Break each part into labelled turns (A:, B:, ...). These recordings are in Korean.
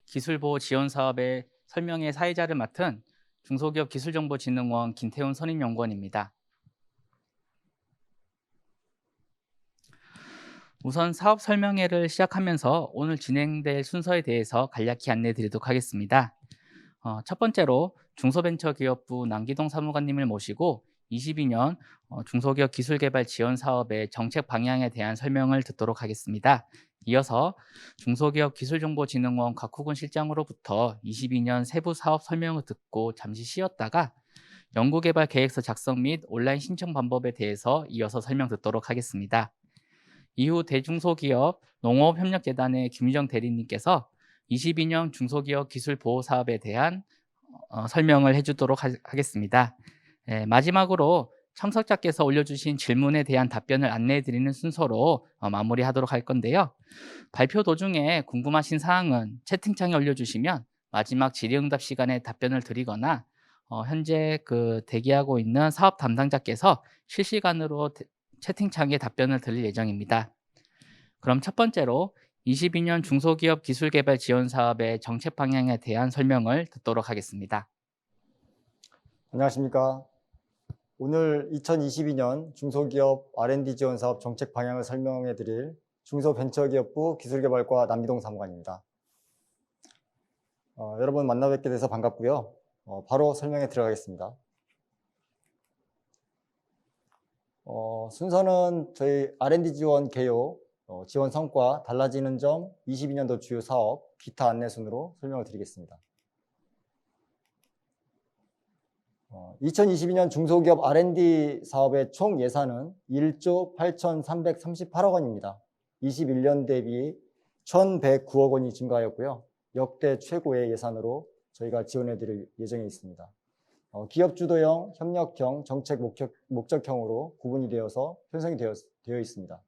A: 기술보호 지원 사업의 설명회 사회자를 맡은 중소기업기술정보진흥원 김태훈 선임연구원입니다. 우선 사업 설명회를 시작하면서 오늘 진행될 순서에 대해서 간략히 안내 드리도록 하겠습니다. 첫 번째로 중소벤처기업부 남기동 사무관님을 모시고 22년 중소기업 기술개발 지원 사업의 정책 방향에 대한 설명을 듣도록 하겠습니다. 이어서 중소기업 기술정보진흥원 곽후군 실장으로부터 22년 세부 사업 설명을 듣고 잠시 쉬었다가 연구개발 계획서 작성 및 온라인 신청 방법에 대해서 이어서 설명 듣도록 하겠습니다. 이후 대중소기업 농업협력재단의 김유정 대리님께서 22년 중소기업 기술 보호 사업에 대한 설명을 해주도록 하겠습니다. 마지막으로 참석자께서 올려주신 질문에 대한 답변을 안내해드리는 순서로 마무리하도록 할 건데요. 발표 도중에 궁금하신 사항은 채팅창에 올려주시면 마지막 질의응답 시간에 답변을 드리거나 현재 대기하고 있는 사업 담당자께서 실시간으로 채팅창에 답변을 드릴 예정입니다. 그럼 첫 번째로 22년 중소기업 기술개발 지원 사업의 정책 방향에 대한 설명을 듣도록 하겠습니다.
B: 안녕하십니까. 오늘 2022년 중소기업 R&D 지원 사업 정책 방향을 설명해 드릴 중소벤처기업부 기술개발과 남기동 사무관입니다. 여러분 만나 뵙게 돼서 반갑고요. 바로 설명해 들어가겠습니다. 순서는 저희 R&D 지원 개요, 지원 성과, 달라지는 점, 22년도 주요 사업, 기타 안내 순으로 설명을 드리겠습니다. 2022년 중소기업 R&D 사업의 총 예산은 1조 8,338억 원입니다. 21년 대비 1,109억 원이 증가하였고요. 역대 최고의 예산으로 저희가 지원해 드릴 예정에 있습니다. 기업 주도형, 협력형, 정책 목적형으로 구분이 되어서 편성이 되어 있습니다.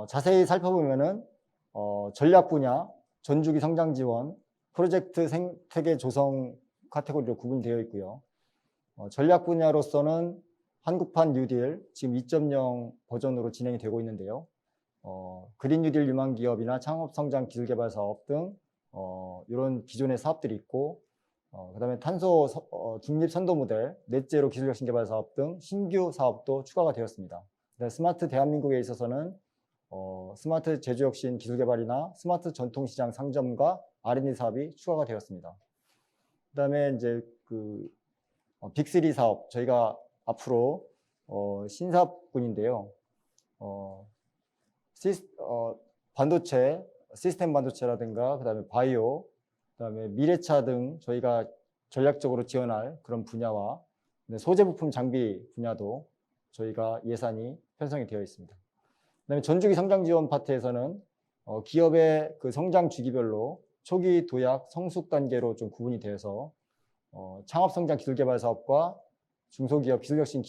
B: 자세히 살펴보면은 전략 분야, 전주기 성장 지원, 프로젝트 생태계 조성 카테고리로 구분되어 있고요. 전략 분야로서는 한국판 뉴딜, 지금 2.0 버전으로 진행이 되고 있는데요. 그린 뉴딜 유망 기업이나 창업 성장 기술개발 사업 등 이런 기존의 사업들이 있고, 그다음에 탄소 중립 선도 모델, 넷제로 기술 혁신 개발 사업 등 신규 사업도 추가가 되었습니다. 스마트 대한민국에 있어서는 스마트 제조 혁신 기술 개발이나 스마트 전통시장 상점과 R&D 사업이 추가가 되었습니다. 그다음에 이제 빅3 사업, 저희가 앞으로 신사업군인데요. 반도체, 시스템 반도체라든가 그다음에 바이오, 그다음에 미래차 등 저희가 전략적으로 지원할 그런 분야와 소재 부품 장비 분야도 저희가 예산이 편성이 되어 있습니다. 그다음에 전주기 성장 지원 파트에서는 기업의 성장 주기별로 초기 도약 성숙 단계로 좀 구분이 되어서 창업 성장 기술개발 사업과 중소기업 기술혁신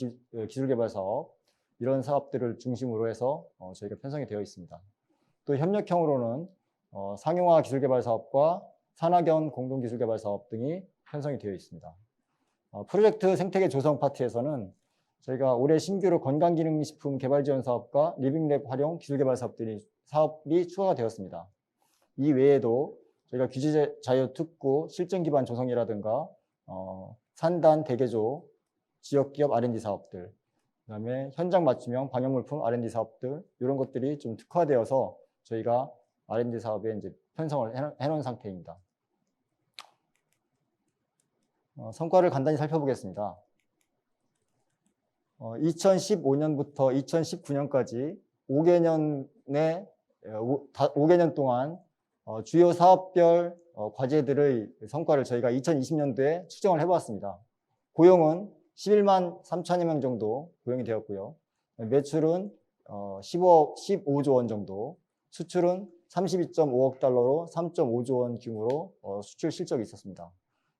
B: 기술개발 사업, 이런 사업들을 중심으로 해서 저희가 편성이 되어 있습니다. 또 협력형으로는 상용화 기술개발 사업과 산학연 공동기술개발 사업 등이 편성이 되어 있습니다. 프로젝트 생태계 조성 파트에서는 저희가 올해 신규로 건강기능식품 개발 지원 사업과 리빙랩 활용 기술개발 사업이 추가가 되었습니다. 이 외에도 저희가 규제 자유 특구 실증 기반 조성이라든가 산단 대개조 지역기업 R&D 사업들, 그다음에 현장 맞춤형 방역물품 R&D 사업들, 이런 것들이 좀 특화되어서 저희가 R&D 사업에 이제 편성을 해놓은 상태입니다. 성과를 간단히 살펴보겠습니다. 2015년부터 2019년까지 5개년 동안 주요 사업별 과제들의 성과를 저희가 2020년도에 추정을 해보았습니다. 고용은 11만 3천여 명 정도 고용이 되었고요. 매출은 15조 원 정도, 수출은 32.5억 달러로 3.5조 원 규모로 수출 실적이 있었습니다.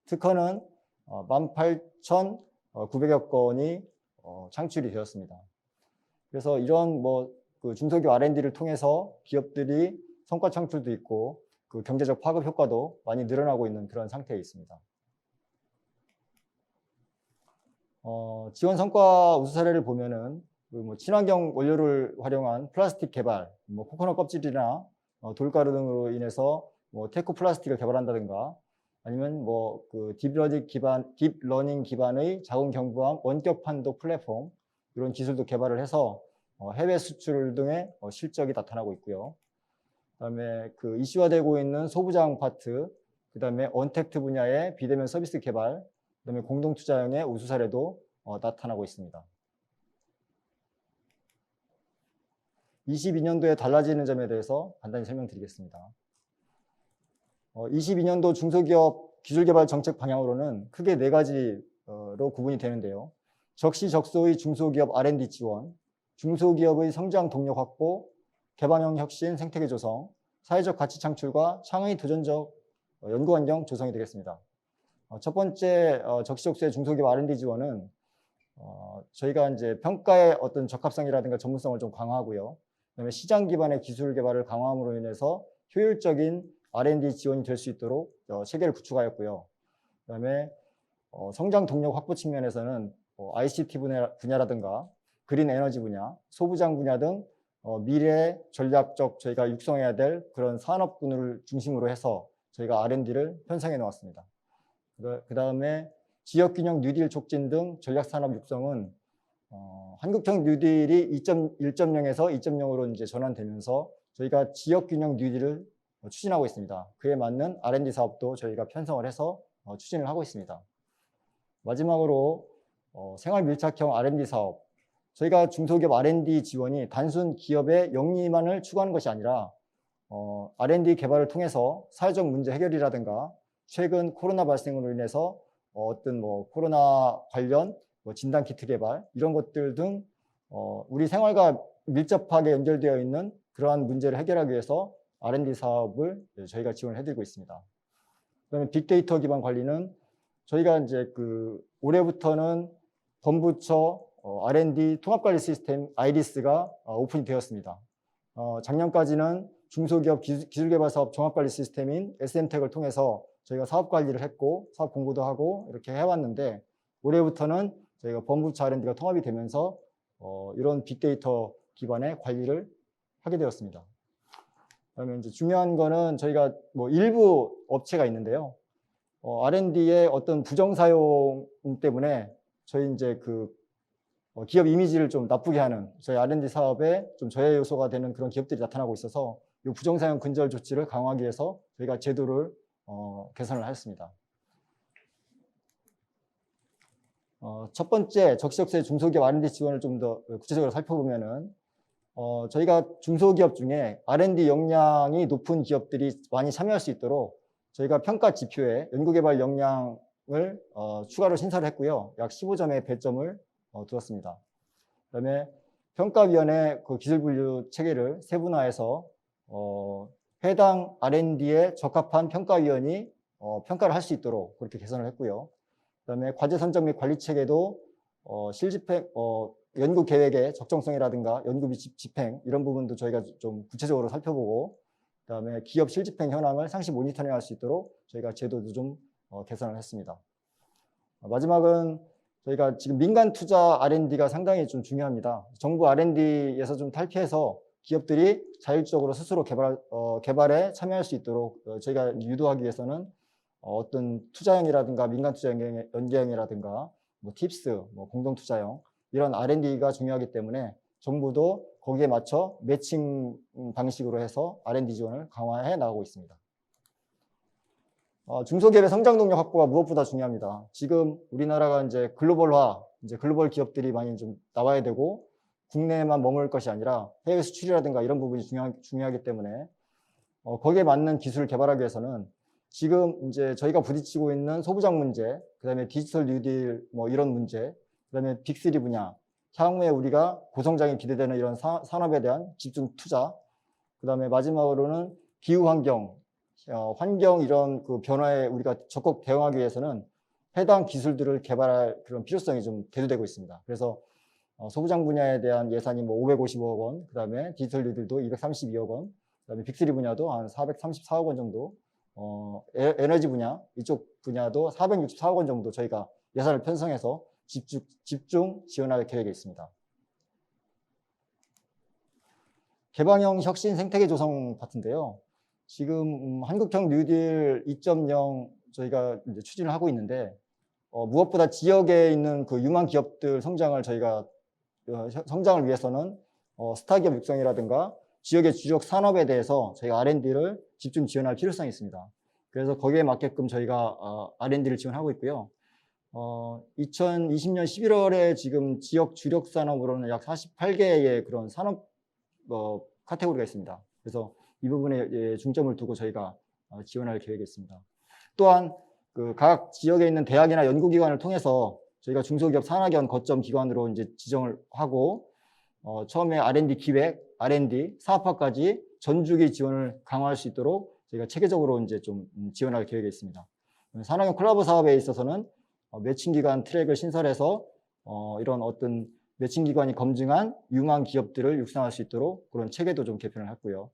B: 특허는 18,900여 건이 창출이 되었습니다. 그래서 이런 중소기업 R&D를 통해서 기업들이 성과 창출도 있고 경제적 파급 효과도 많이 늘어나고 있는 그런 상태에 있습니다. 지원 성과 우수 사례를 보면은 친환경 원료를 활용한 플라스틱 개발, 코코넛 껍질이나 돌가루 등으로 인해서 뭐 테크 플라스틱을 개발한다든가 아니면 뭐 그 딥러닝 기반의 자동 경부함 원격 판도 플랫폼 이런 기술도 개발을 해서 해외 수출 등의 실적이 나타나고 있고요. 그다음에 그 이슈화되고 있는 소부장 파트, 그다음에 언택트 분야의 비대면 서비스 개발, 그다음에 공동 투자형의 우수 사례도 나타나고 있습니다. 22년도에 달라지는 점에 대해서 간단히 설명드리겠습니다. 22년도 중소기업 기술개발 정책 방향으로는 크게 4가지로 구분이 되는데요. 적시적소의 중소기업 R&D 지원, 중소기업의 성장 동력 확보, 개방형 혁신 생태계 조성, 사회적 가치 창출과 창의 도전적 연구 환경 조성이 되겠습니다. 첫 번째 적시적소의 중소기업 R&D 지원은 저희가 이제 평가의 어떤 적합성이라든가 전문성을 좀 강화하고요. 그다음에 시장 기반의 기술 개발을 강화함으로 인해서 효율적인 R&D 지원이 될 수 있도록 체계를 구축하였고요. 그다음에 성장 동력 확보 측면에서는 ICT 분야라든가 그린 에너지 분야, 소부장 분야 등 미래 전략적 저희가 육성해야 될 그런 산업군을 중심으로 해서 저희가 R&D를 편성해 놓았습니다. 그다음에 지역균형 뉴딜 촉진 등 전략산업 육성은 한국형 뉴딜이 1.0에서 2.0으로 이제 전환되면서 저희가 지역균형 뉴딜을 추진하고 있습니다. 그에 맞는 R&D 사업도 저희가 편성을 해서 추진을 하고 있습니다. 마지막으로 생활밀착형 R&D 사업. 저희가 중소기업 R&D 지원이 단순 기업의 영리만을 추구하는 것이 아니라 R&D 개발을 통해서 사회적 문제 해결이라든가 최근 코로나 발생으로 인해서 어떤 뭐 코로나 관련 진단 키트 개발 이런 것들 등 우리 생활과 밀접하게 연결되어 있는 그러한 문제를 해결하기 위해서 R&D 사업을 저희가 지원을 해드리고 있습니다. 그다음에 빅데이터 기반 관리는 저희가 이제 그 올해부터는 범부처 R&D 통합관리 시스템 아이리스가 오픈이 되었습니다. 작년까지는 중소기업 기술개발사업 종합관리 시스템인 SM텍을 통해서 저희가 사업 관리를 했고 사업 공고도 하고 이렇게 해왔는데 올해부터는 저희가 범부처 R&D가 통합이 되면서 이런 빅데이터 기반의 관리를 하게 되었습니다. 그다음에 이제 중요한 거는 저희가 뭐 일부 업체가 있는데요. R&D의 어떤 부정사용 때문에 저희 이제 그 기업 이미지를 좀 나쁘게 하는 저희 R&D 사업에 좀 저해 요소가 되는 그런 기업들이 나타나고 있어서 이 부정사용 근절 조치를 강화하기 위해서 저희가 제도를 개선을 하였습니다. 첫 번째 적시적소의 중소기업 R&D 지원을 좀 더 구체적으로 살펴보면은 저희가 중소기업 중에 R&D 역량이 높은 기업들이 많이 참여할 수 있도록 저희가 평가 지표에 연구개발 역량을 추가로 신설을 했고요. 약 15점의 배점을 두었습니다. 그다음에 평가위원회 그 기술분류 체계를 세분화해서 해당 R&D에 적합한 평가위원이 평가를 할 수 있도록 그렇게 개선을 했고요. 그다음에 과제 선정 및 관리 체계도 실집행 연구 계획의 적정성이라든가 연구 집행 이런 부분도 저희가 좀 구체적으로 살펴보고 그다음에 기업 실집행 현황을 상시 모니터링할 수 있도록 저희가 제도도 좀 개선을 했습니다. 마지막은 저희가 지금 민간 투자 R&D가 상당히 좀 중요합니다. 정부 R&D에서 좀 탈피해서 기업들이 자율적으로 스스로 개발에 참여할 수 있도록 저희가 유도하기 위해서는 어떤 투자형이라든가 민간 투자형 연계형이라든가 뭐 팁스, 뭐 공동 투자형 이런 R&D가 중요하기 때문에 정부도 거기에 맞춰 매칭 방식으로 해서 R&D 지원을 강화해 나가고 있습니다. 중소기업의 성장 동력 확보가 무엇보다 중요합니다. 지금 우리나라가 이제 글로벌화, 이제 글로벌 기업들이 많이 좀 나와야 되고 국내에만 머물 것이 아니라 해외 수출이라든가 이런 부분이 중요하기 때문에 거기에 맞는 기술을 개발하기 위해서는 지금 이제 저희가 부딪히고 있는 소부장 문제, 그다음에 디지털 뉴딜 뭐 이런 문제, 그다음에 빅3 분야, 향후에 우리가 고성장이 기대되는 이런 산업에 대한 집중 투자, 그다음에 마지막으로는 기후 환경, 환경 이런 그 변화에 우리가 적극 대응하기 위해서는 해당 기술들을 개발할 그런 필요성이 좀 대두되고 있습니다. 그래서 소부장 분야에 대한 예산이 뭐 550억 원, 그다음에 디지털 뉴딜도 232억 원, 그다음에 빅3 분야도 한 434억 원 정도, 에너지 분야 이쪽 분야도 464억 원 정도 저희가 예산을 편성해서 집중 지원할 계획에 있습니다. 개방형 혁신 생태계 조성 파트인데요. 지금 한국형 뉴딜 2.0 저희가 이제 추진을 하고 있는데 무엇보다 지역에 있는 그 유망 기업들 성장을 저희가 성장을 위해서는 스타기업 육성이라든가 지역의 주력 산업에 대해서 저희가 R&D를 집중 지원할 필요성이 있습니다. 그래서 거기에 맞게끔 저희가 R&D를 지원하고 있고요. 2020년 11월에 지금 지역 주력 산업으로는 약 48개의 그런 산업 카테고리가 있습니다. 그래서 이 부분에 중점을 두고 저희가 지원할 계획이 있습니다. 또한 그 각 지역에 있는 대학이나 연구기관을 통해서 저희가 중소기업 산학연 거점 기관으로 이제 지정을 하고 처음에 R&D 기획, R&D, 사업화까지 전주기 지원을 강화할 수 있도록 저희가 체계적으로 이제 좀 지원할 계획이 있습니다. 산학연 콜라보 사업에 있어서는 매칭기관 트랙을 신설해서 이런 어떤 매칭기관이 검증한 유망 기업들을 육성할 수 있도록 그런 체계도 좀 개편을 했고요.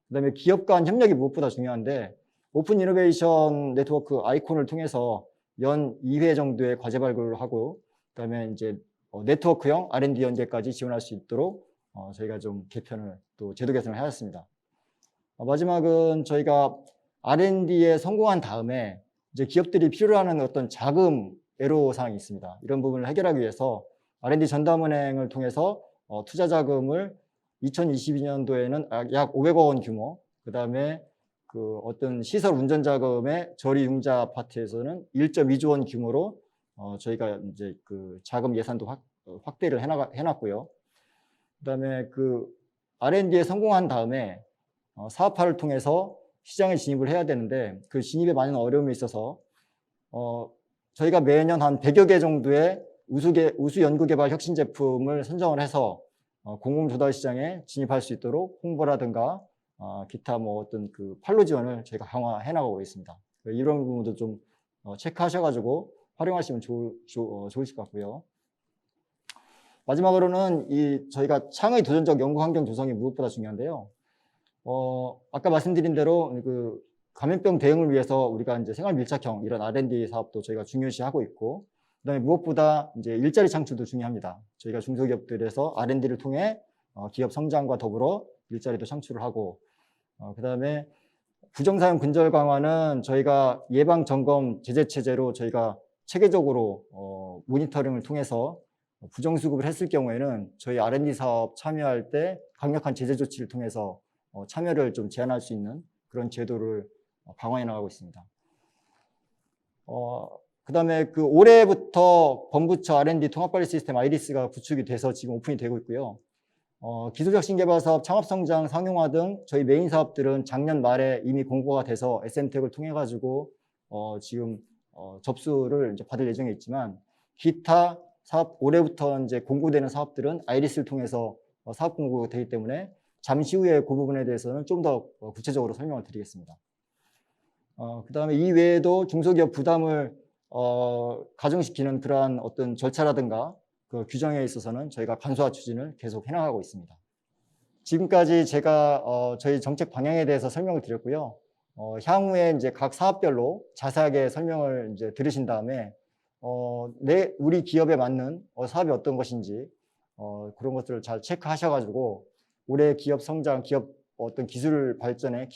B: 그다음에 기업 간 협력이 무엇보다 중요한데 오픈 이노베이션 네트워크 아이콘을 통해서 연 2회 정도의 과제 발굴을 하고 그다음에 이제 네트워크형 R&D 연계까지 지원할 수 있도록 저희가 좀 개편을 또 제도 개선을 하였습니다. 마지막은 저희가 R&D에 성공한 다음에 이제 기업들이 필요로 하는 어떤 자금 애로사항이 있습니다. 이런 부분을 해결하기 위해서 R&D 전담은행을 통해서 투자 자금을 2022년도에는 약 500억 원 규모, 그 다음에 그 어떤 시설 운전 자금의 저리 융자 파트에서는 1.2조 원 규모로 저희가 이제 그 자금 예산도 확대를 해놨고요. 그 다음에 그 R&D에 성공한 다음에 사업화를 통해서 시장에 진입을 해야 되는데 그 진입에 많은 어려움이 있어서 저희가 매년 한 100여 개 정도의 우수 연구개발 혁신 제품을 선정을 해서 공공조달 시장에 진입할 수 있도록 홍보라든가 기타 뭐 어떤 그 판로 지원을 저희가 강화해 나가고 있습니다. 이런 부분도 좀 체크하셔가지고 활용하시면 좋으실 것 같고요. 마지막으로는 저희가 창의 도전적 연구 환경 조성이 무엇보다 중요한데요. 아까 말씀드린 대로 그 감염병 대응을 위해서 우리가 이제 생활 밀착형 이런 R&D 사업도 저희가 중요시하고 있고, 그다음에 무엇보다 이제 일자리 창출도 중요합니다. 저희가 중소기업들에서 R&D를 통해 기업 성장과 더불어 일자리도 창출을 하고, 그다음에 부정사용 근절 강화는 저희가 예방 점검 제재 체제로 저희가 체계적으로 모니터링을 통해서 부정수급을 했을 경우에는 저희 R&D 사업 참여할 때 강력한 제재 조치를 통해서 참여를 좀 제한할 수 있는 그런 제도를 강화해 나가고 있습니다. 그다음에 그 올해부터 범부처 R&D 통합관리 시스템 아이리스가 구축이 돼서 지금 오픈이 되고 있고요. 기술혁신개발 사업, 창업성장, 상용화 등 저희 메인 사업들은 작년 말에 이미 공고가 돼서 SM택을 통해 가지고 지금 접수를 이제 받을 예정에 있지만 기타 사업 올해부터 이제 공고되는 사업들은 아이리스를 통해서 사업 공고가 되기 때문에 잠시 후에 그 부분에 대해서는 좀 더 구체적으로 설명을 드리겠습니다. 그다음에 이 외에도 중소기업 부담을 가중시키는 그러한 어떤 절차라든가 그 규정에 있어서는 저희가 간소화 추진을 계속 해나가고 있습니다. 지금까지 제가 저희 정책 방향에 대해서 설명을 드렸고요. 향후에 이제 각 사업별로 자세하게 설명을 이제 들으신 다음에 우리 기업에 맞는 사업이 어떤 것인지 그런 것들을 잘 체크하셔가지고 올해 기업 성장, 기업 어떤 기술 발전에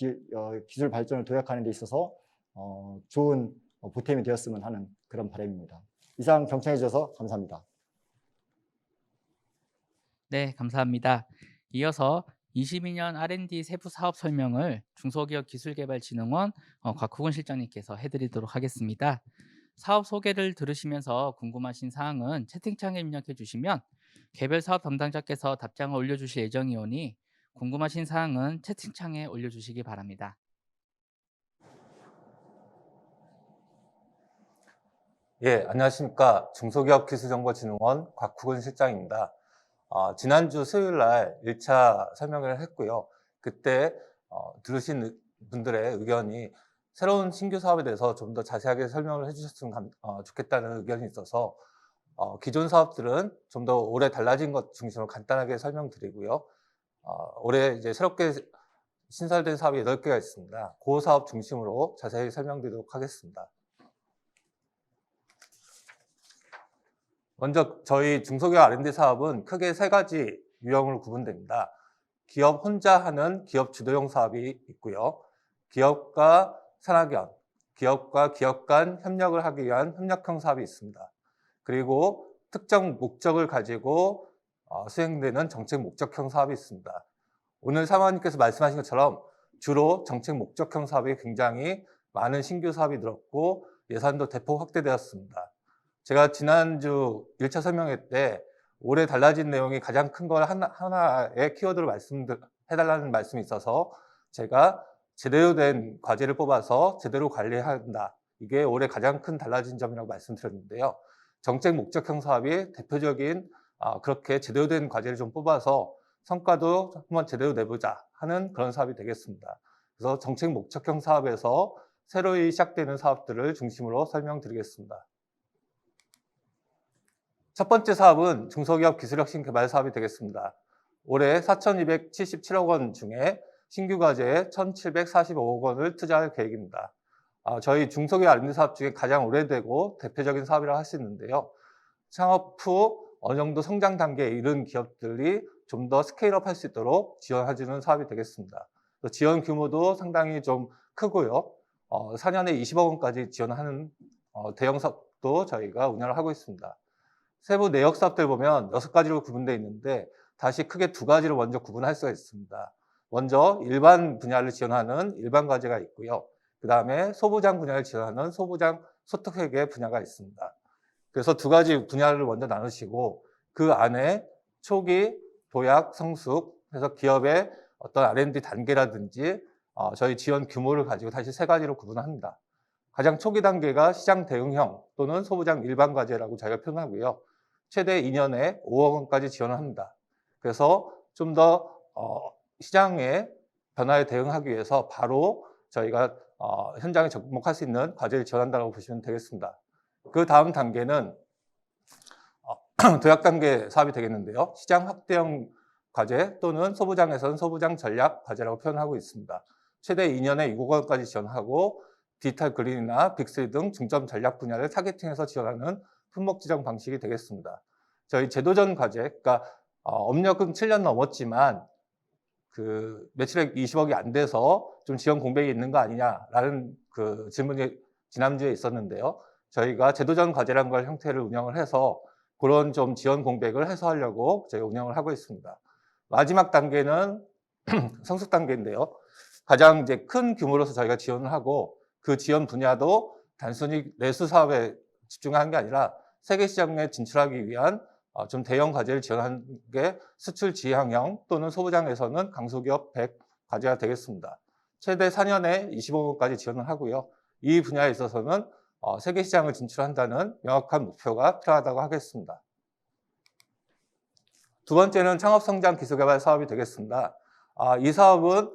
B: 기술 발전을 도약하는 데 있어서 좋은 보탬이 되었으면 하는 그런 바람입니다. 이상 경청해 주셔서 감사합니다.
A: 네, 감사합니다. 이어서 22년 R&D 세부 사업 설명을 중소기업기술개발진흥원 곽후근 실장님께서 해드리도록 하겠습니다. 사업 소개를 들으시면서 궁금하신 사항은 채팅창에 입력해 주시면 개별 사업 담당자께서 답장을 올려주실 예정이오니 궁금하신 사항은 채팅창에 올려주시기 바랍니다.
C: 예, 안녕하십니까. 중소기업기술정보진흥원 곽후근 실장입니다. 지난주 수요일 날 1차 설명회를 했고요. 그때 들으신 분들의 의견이 새로운 신규 사업에 대해서 좀 더 자세하게 설명을 해주셨으면 좋겠다는 의견이 있어서 기존 사업들은 좀 더 올해 달라진 것 중심으로 간단하게 설명드리고요. 올해 이제 새롭게 신설된 사업이 8개가 있습니다. 그 사업 중심으로 자세히 설명드리도록 하겠습니다. 먼저 저희 중소기업 R&D 사업은 크게 3가지 유형으로 구분됩니다. 기업 혼자 하는 기업 주도형 사업이 있고요. 기업과 산학연, 기업과 기업 간 협력을 하기 위한 협력형 사업이 있습니다. 그리고 특정 목적을 가지고 수행되는 정책 목적형 사업이 있습니다. 오늘 사모님께서 말씀하신 것처럼 주로 정책 목적형 사업이 굉장히 많은 신규 사업이 늘었고 예산도 대폭 확대되었습니다. 제가 지난주 1차 설명회 때 올해 달라진 내용이 가장 큰 걸 하나의 키워드로 해달라는 말씀이 있어서 제가 제대로 된 과제를 뽑아서 제대로 관리해야 한다. 이게 올해 가장 큰 달라진 점이라고 말씀드렸는데요. 정책 목적형 사업이 대표적인 그렇게 제대로 된 과제를 좀 뽑아서 성과도 한번 제대로 내보자 하는 그런 사업이 되겠습니다. 그래서 정책 목적형 사업에서 새로이 시작되는 사업들을 중심으로 설명드리겠습니다. 첫 번째 사업은 중소기업 기술혁신 개발 사업이 되겠습니다. 올해 4,277억 원 중에 신규 과제에 1,745억 원을 투자할 계획입니다. 저희 중소기업 R&D 사업 중에 가장 오래되고 대표적인 사업이라고 할 수 있는데요. 창업 후 어느 정도 성장 단계에 이른 기업들이 좀 더 스케일업 할 수 있도록 지원해주는 사업이 되겠습니다. 지원 규모도 상당히 좀 크고요. 4년에 20억 원까지 지원하는 대형 사업도 저희가 운영을 하고 있습니다. 세부 내역 사업들 보면 6가지로 구분되어 있는데 다시 크게 2가지로 먼저 구분할 수가 있습니다. 먼저 일반 분야를 지원하는 일반 과제가 있고요. 그 다음에 소부장 분야를 지원하는 소부장 소득회계 분야가 있습니다. 그래서 2가지 분야를 먼저 나누시고 그 안에 초기, 도약, 성숙 해서 기업의 어떤 R&D 단계라든지 저희 지원 규모를 가지고 다시 3가지로 구분합니다. 가장 초기 단계가 시장 대응형 또는 소부장 일반 과제라고 저희가 표현하고요. 최대 2년에 5억 원까지 지원을 합니다. 그래서 좀 더 시장의 변화에 대응하기 위해서 바로 저희가 현장에 접목할 수 있는 과제를 지원한다고 보시면 되겠습니다. 그 다음 단계는 도약 단계 사업이 되겠는데요. 시장 확대형 과제 또는 소부장에서는 소부장 전략 과제라고 표현하고 있습니다. 최대 2년에 6억 원까지 지원하고 디지털 그린이나 빅3 등 중점 전략 분야를 타겟팅해서 지원하는 품목 지정 방식이 되겠습니다. 저희 제도전 과제, 그러니까 업력은 7년 넘었지만 그 매출액 20억이 안 돼서 좀 지원 공백이 있는 거 아니냐라는 그 질문이 지난주에 있었는데요. 저희가 제도전 과제라는 걸 형태를 운영을 해서 그런 좀 지원 공백을 해소하려고 저희가 운영을 하고 있습니다. 마지막 단계는 성숙 단계인데요. 가장 이제 큰 규모로서 저희가 지원을 하고 그 지원 분야도 단순히 내수 사업에 집중하는 게 아니라 세계 시장에 진출하기 위한 좀 대형 과제를 지원하는 게 수출 지향형 또는 소부장에서는 강소기업 100 과제가 되겠습니다. 최대 4년에 20억 원까지 지원을 하고요. 이 분야에 있어서는 세계 시장을 진출한다는 명확한 목표가 필요하다고 하겠습니다. 두 번째는 창업성장 기술개발 사업이 되겠습니다. 이 사업은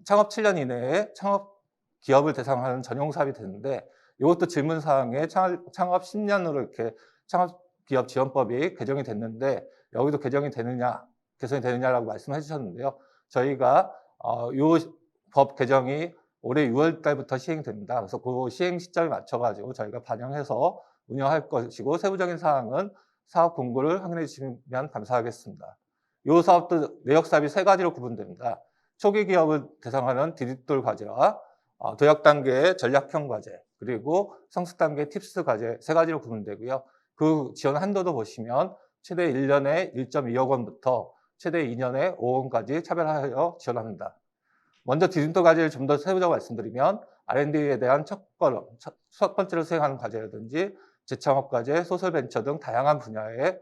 C: 창업 7년 이내에 창업 기업을 대상으로 하는 전용 사업이 되는데 이것도 질문사항에 창업 10년으로 이렇게 창업기업 지원법이 개정이 됐는데 여기도 개정이 되느냐, 개선이 되느냐라고 말씀해 주셨는데요. 저희가 이 법 개정이 올해 6월 달부터 시행됩니다. 그래서 그 시행 시점에 맞춰가지고 저희가 반영해서 운영할 것이고 세부적인 사항은 사업 공고를 확인해 주시면 감사하겠습니다. 이 사업도 내역 사업이 3가지로 구분됩니다. 초기 기업을 대상하는 디지털 과제와 도약 단계의 전략형 과제, 그리고 성숙 단계 팁스 과제 3가지로 구분되고요. 그 지원 한도도 보시면 최대 1년에 1.2억 원부터 최대 2년에 5억 원까지 차별하여 지원합니다. 먼저 디지털 과제를 좀 더 세부적으로 말씀드리면 R&D에 대한 첫 번째로 수행하는 과제라든지 재창업 과제, 소셜 벤처 등 다양한 분야의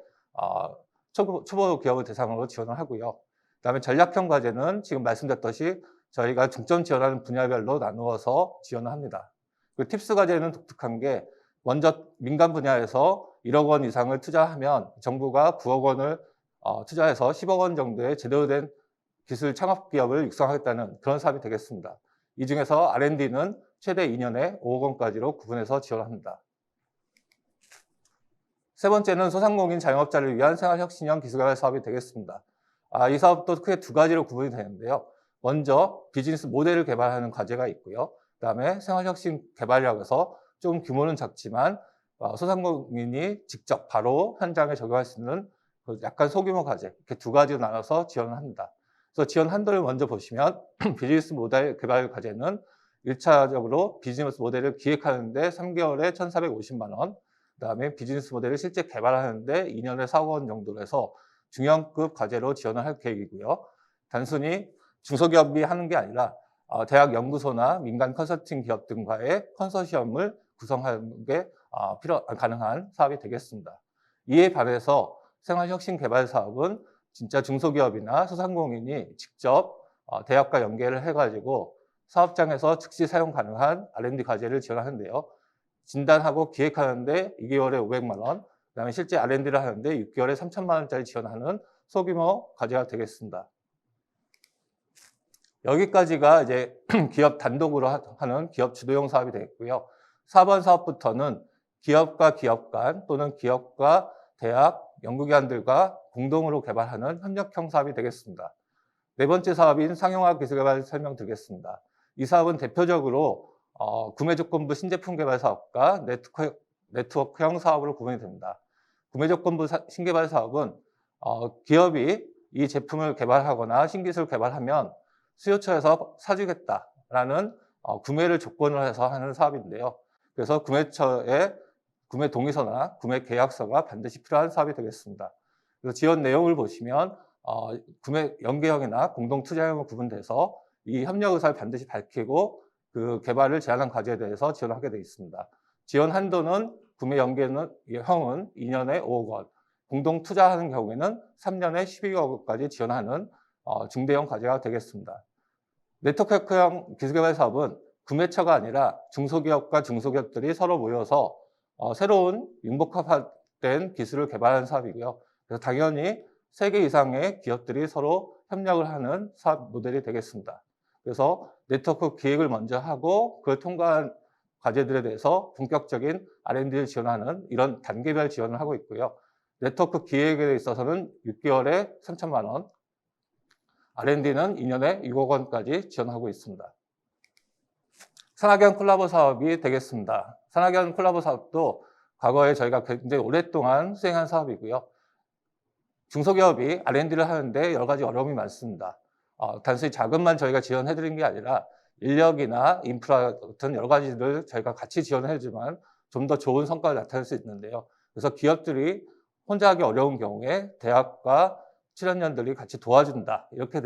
C: 초보 기업을 대상으로 지원을 하고요. 그다음에 전략형 과제는 지금 말씀드렸듯이 저희가 중점 지원하는 분야별로 나누어서 지원을 합니다. 그리고 팁스 과제는 독특한 게 먼저 민간 분야에서 1억 원 이상을 투자하면 정부가 9억 원을 투자해서 10억 원 정도의 제대로 된 기술 창업 기업을 육성하겠다는 그런 사업이 되겠습니다. 이 중에서 R&D는 최대 2년에 5억 원까지로 구분해서 지원합니다. 세 번째는 소상공인 자영업자를 위한 생활혁신형 기술개발 사업이 되겠습니다. 이 사업도 크게 2가지로 구분이 되는데요. 먼저 비즈니스 모델을 개발하는 과제가 있고요. 그 다음에 생활혁신 개발이라고 해서 좀 규모는 작지만 소상공인이 직접 바로 현장에 적용할 수 있는 약간 소규모 과제, 이렇게 2가지로 나눠서 지원을 합니다. 그래서 지원 한도를 먼저 보시면 비즈니스 모델 개발 과제는 1차적으로 비즈니스 모델을 기획하는데 3개월에 1,450만 원, 그다음에 비즈니스 모델을 실제 개발하는데 2년에 4억 원 정도로 해서 중형급 과제로 지원을 할 계획이고요. 단순히 중소기업이 하는 게 아니라 대학 연구소나 민간 컨설팅 기업 등과의 컨소시엄을 구성하는 게 가능한 사업이 되겠습니다. 이에 반해서 생활혁신개발 사업은 진짜 중소기업이나 소상공인이 직접 대학과 연계를 해가지고 사업장에서 즉시 사용 가능한 R&D 과제를 지원하는데요. 진단하고 기획하는데 2개월에 500만 원, 그다음에 실제 R&D를 하는데 6개월에 3천만 원짜리 지원하는 소규모 과제가 되겠습니다. 여기까지가 이제 기업 단독으로 하는 기업 주도형 사업이 되겠고요. 4번 사업부터는 기업과 기업 간 또는 기업과 대학, 연구기관들과 공동으로 개발하는 협력형 사업이 되겠습니다. 네 번째 사업인 상용화 기술개발 설명드리겠습니다. 이 사업은 대표적으로 구매조건부 신제품 개발 사업과 네트워크형 사업으로 구분이 됩니다. 구매조건부 신개발 사업은 기업이 이 제품을 개발하거나 신기술 개발하면 수요처에서 사주겠다라는 구매를 조건으로 해서 하는 사업인데요. 그래서 구매처에 구매 동의서나 구매 계약서가 반드시 필요한 사업이 되겠습니다. 그래서 지원 내용을 보시면 구매 연계형이나 공동 투자형으로 구분돼서 이 협력 의사를 반드시 밝히고 그 개발을 제한한 과제에 대해서 지원하게 되어 있습니다. 지원 한도는 구매 연계형은 2년에 5억 원, 공동 투자하는 경우에는 3년에 12억 원까지 지원하는 중대형 과제가 되겠습니다. 네트워크형 기술개발 사업은 구매처가 아니라 중소기업과 중소기업들이 서로 모여서 새로운 융복합된 기술을 개발하는 사업이고요. 그래서 당연히 3개 이상의 기업들이 서로 협력을 하는 사업 모델이 되겠습니다. 그래서 네트워크 기획을 먼저 하고 그걸 통과한 과제들에 대해서 본격적인 R&D를 지원하는 이런 단계별 지원을 하고 있고요. 네트워크 기획에 있어서는 6개월에 3천만 원, R&D는 2년에 6억 원까지 지원하고 있습니다. 산학연 콜라보 사업이 되겠습니다. 산학연 콜라보 사업도 과거에 저희가 굉장히 오랫동안 수행한 사업이고요. 중소기업이 R&D를 하는데 여러 가지 어려움이 많습니다. 단순히 자금만 저희가 지원해드린 게 아니라 인력이나 인프라 같은 여러 가지를 저희가 같이 지원해주지만 좀 더 좋은 성과를 나타낼 수 있는데요. 그래서 기업들이 혼자 하기 어려운 경우에 대학과 실현연들이 같이 도와준다. 이렇게